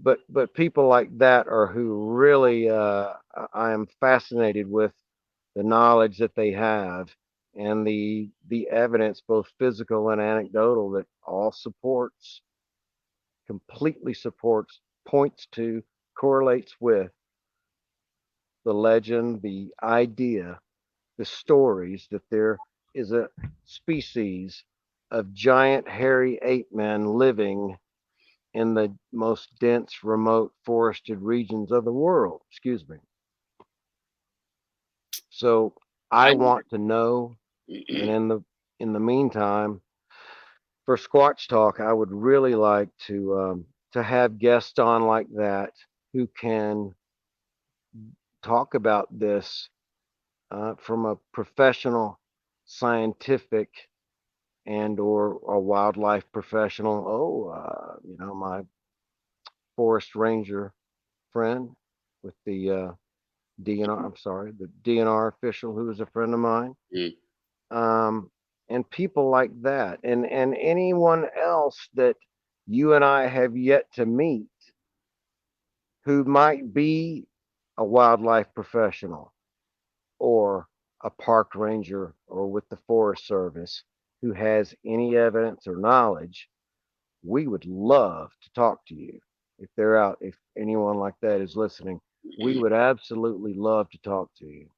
but people like that are who really I am fascinated with the knowledge that they have and the evidence, both physical and anecdotal, that all supports, completely supports, points to, correlates with the legend, the idea, the stories that there is a species of giant hairy ape men living in the most dense, remote, forested regions of the world. Excuse me. So I I want to know, and in the meantime, for Squatch Talk, I would really like to have guests on like that who can talk about this from a professional, scientific, and or a wildlife professional. Oh, my forest ranger friend with the DNR. I'm sorry, the DNR official who is a friend of mine. Mm. Um, and people like that, and anyone else that you and I have yet to meet who might be a wildlife professional or a park ranger or with the Forest Service who has any evidence or knowledge, we would love to talk to you. If they're out, if anyone like that is listening, we would absolutely love to talk to you.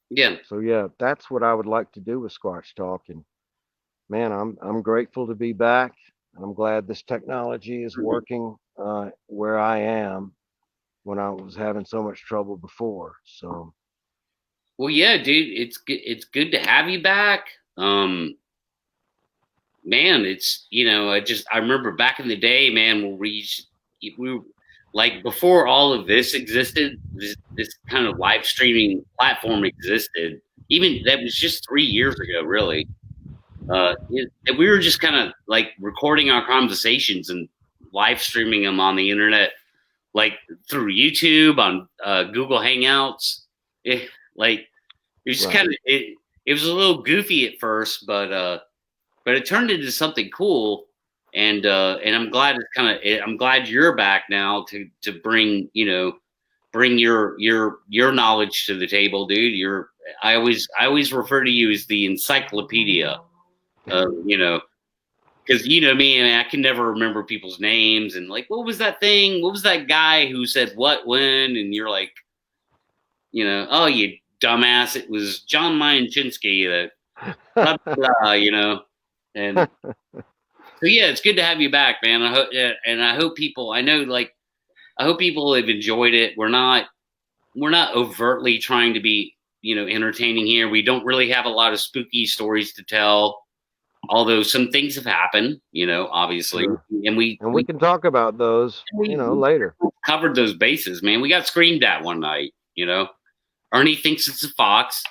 Yeah. So yeah, that's what I would like to do with Squatch Talk. And man, I'm grateful to be back. I'm glad this technology is working where I am when I was having so much trouble before. So Well, yeah, dude, it's good to have you back. Man, it's I remember back in the day, man, when we were like before all of this existed, this kind of live streaming platform existed. Even that was just 3 years ago, really. We were just kind of like recording our conversations and live streaming them on the internet, like through YouTube on Google Hangouts. Like it was just kind right, of it was a little goofy at first, but it turned into something cool. And I'm glad I'm glad you're back now to bring bring your knowledge to the table, dude. I always refer to you as the encyclopedia. You know, because you know me, and I can never remember people's names and like what was that thing? What was that guy who said what when? And you're like, oh you dumbass, it was John Mayachinsky that blah blah blah, and so yeah, it's good to have you back, man. I hope, yeah, and I hope people. I know, like, I hope people have enjoyed it. We're not overtly trying to be, entertaining here. We don't really have a lot of spooky stories to tell, although some things have happened, obviously, sure. and we And we we can talk about those, we later. covered those bases, man. We got screamed at one night. Ernie thinks it's a fox.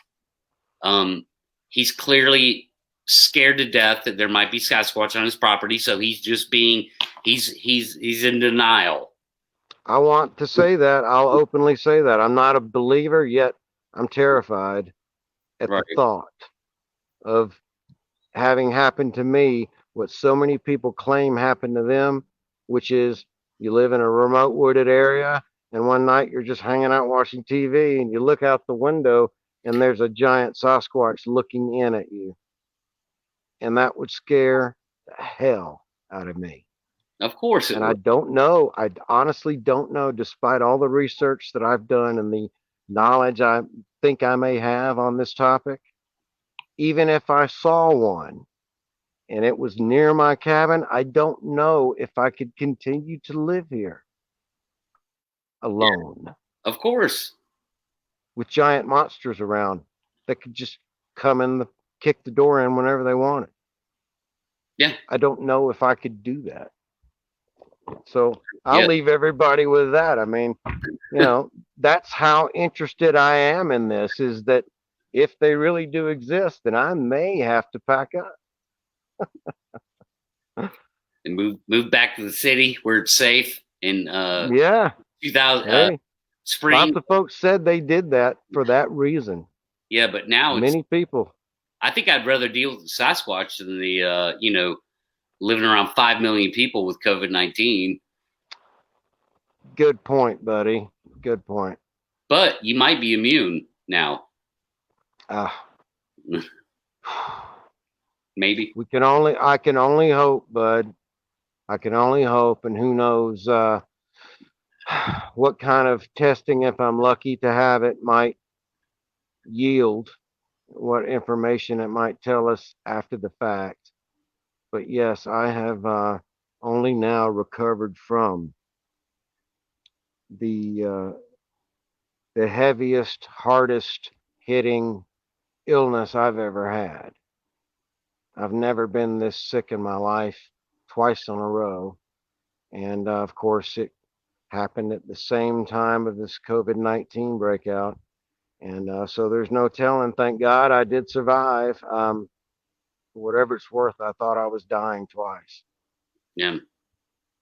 Um, he's clearly scared to death that there might be Sasquatch on his property, so he's just being he's in denial. I want to say that. I'll openly say that. I'm not a believer, yet I'm terrified at the Right. thought of having happened to me what so many people claim happened to them, which is you live in a remote wooded area and one night you're just hanging out watching TV and you look out the window and there's a giant Sasquatch looking in at you. And that would scare the hell out of me. Of course it And I would. don't know, I honestly don't know, despite all the research that I've done and the knowledge I think I may have on this topic, even if I saw one and it was near my cabin, I don't know if I could continue to live here Yeah, alone of course. with giant monsters around that could just come in the kick the door in whenever they wanted. Yeah. I don't know if I could do that. So I'll Yeah. leave everybody with that. I mean, that's how interested I am in this, is that if they really do exist, then I may have to pack up. And move back to the city where it's safe in Yeah. 2000 Hey, lots spring. of folks said they did that for that reason. Yeah, but now it's Many people. I think I'd rather deal with the Sasquatch than the living around 5 million people with COVID-19. Good point, buddy. Good point. But you might be immune now. Maybe. I can only hope, bud. I can only hope, and who knows what kind of testing, if I'm lucky to have it, might yield, what information it might tell us after the fact. But yes, I have only now recovered from the heaviest, hardest hitting illness I've ever had. I've never been this sick in my life twice in a row. And of course, it happened at the same time of this COVID-19 breakout. And so there's no telling. Thank God I did survive. For whatever it's worth, I thought I was dying twice. Yeah.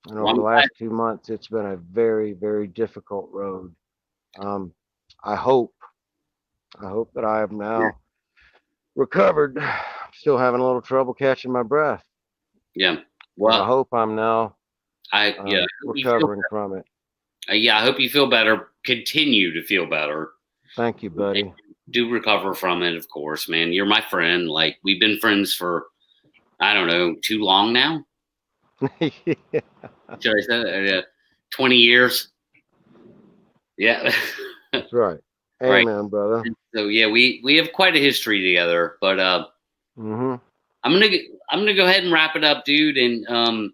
And over the last 2 months, it's been a very, very difficult road. I hope that I have now recovered. I'm still having a little trouble catching my breath. Yeah. Well, I hope I'm now recovering from it. I hope you feel better. Continue to feel better. Thank you, buddy. Do recover from it, of course, man. You're my friend. Like, we've been friends for, I don't know, too long now. Yeah. Should I say 20 years? Yeah. That's right. Amen, right, brother. So yeah, we have quite a history together, but I'm gonna go ahead and wrap it up, dude. And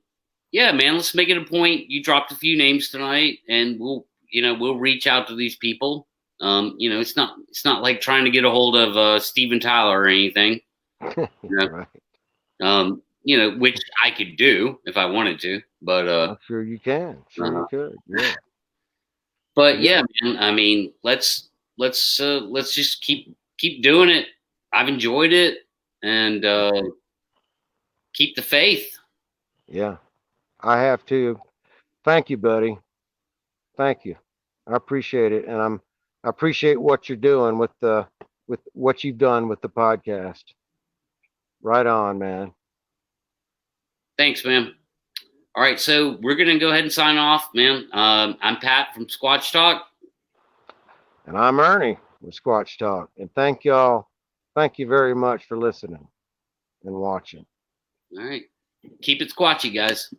yeah, man, let's make it a point. You dropped a few names tonight, and we'll reach out to these people. It's not like trying to get a hold of Steven Tyler or anything. Right. Which I could do if I wanted to, but I'm sure you can. You could. Yeah. But yeah, man. I mean, let's just keep doing it. I've enjoyed it, and keep the faith. Yeah, I have too. Thank you, buddy. Thank you. I appreciate it, and I appreciate what you're doing with what you've done with the podcast. Right on, man. Thanks, man. All right, so we're gonna go ahead and sign off, man. I'm Pat from Squatch Talk. And I'm Ernie with Squatch Talk. And thank y'all. Thank you very much for listening and watching. All right. Keep it squatchy, guys.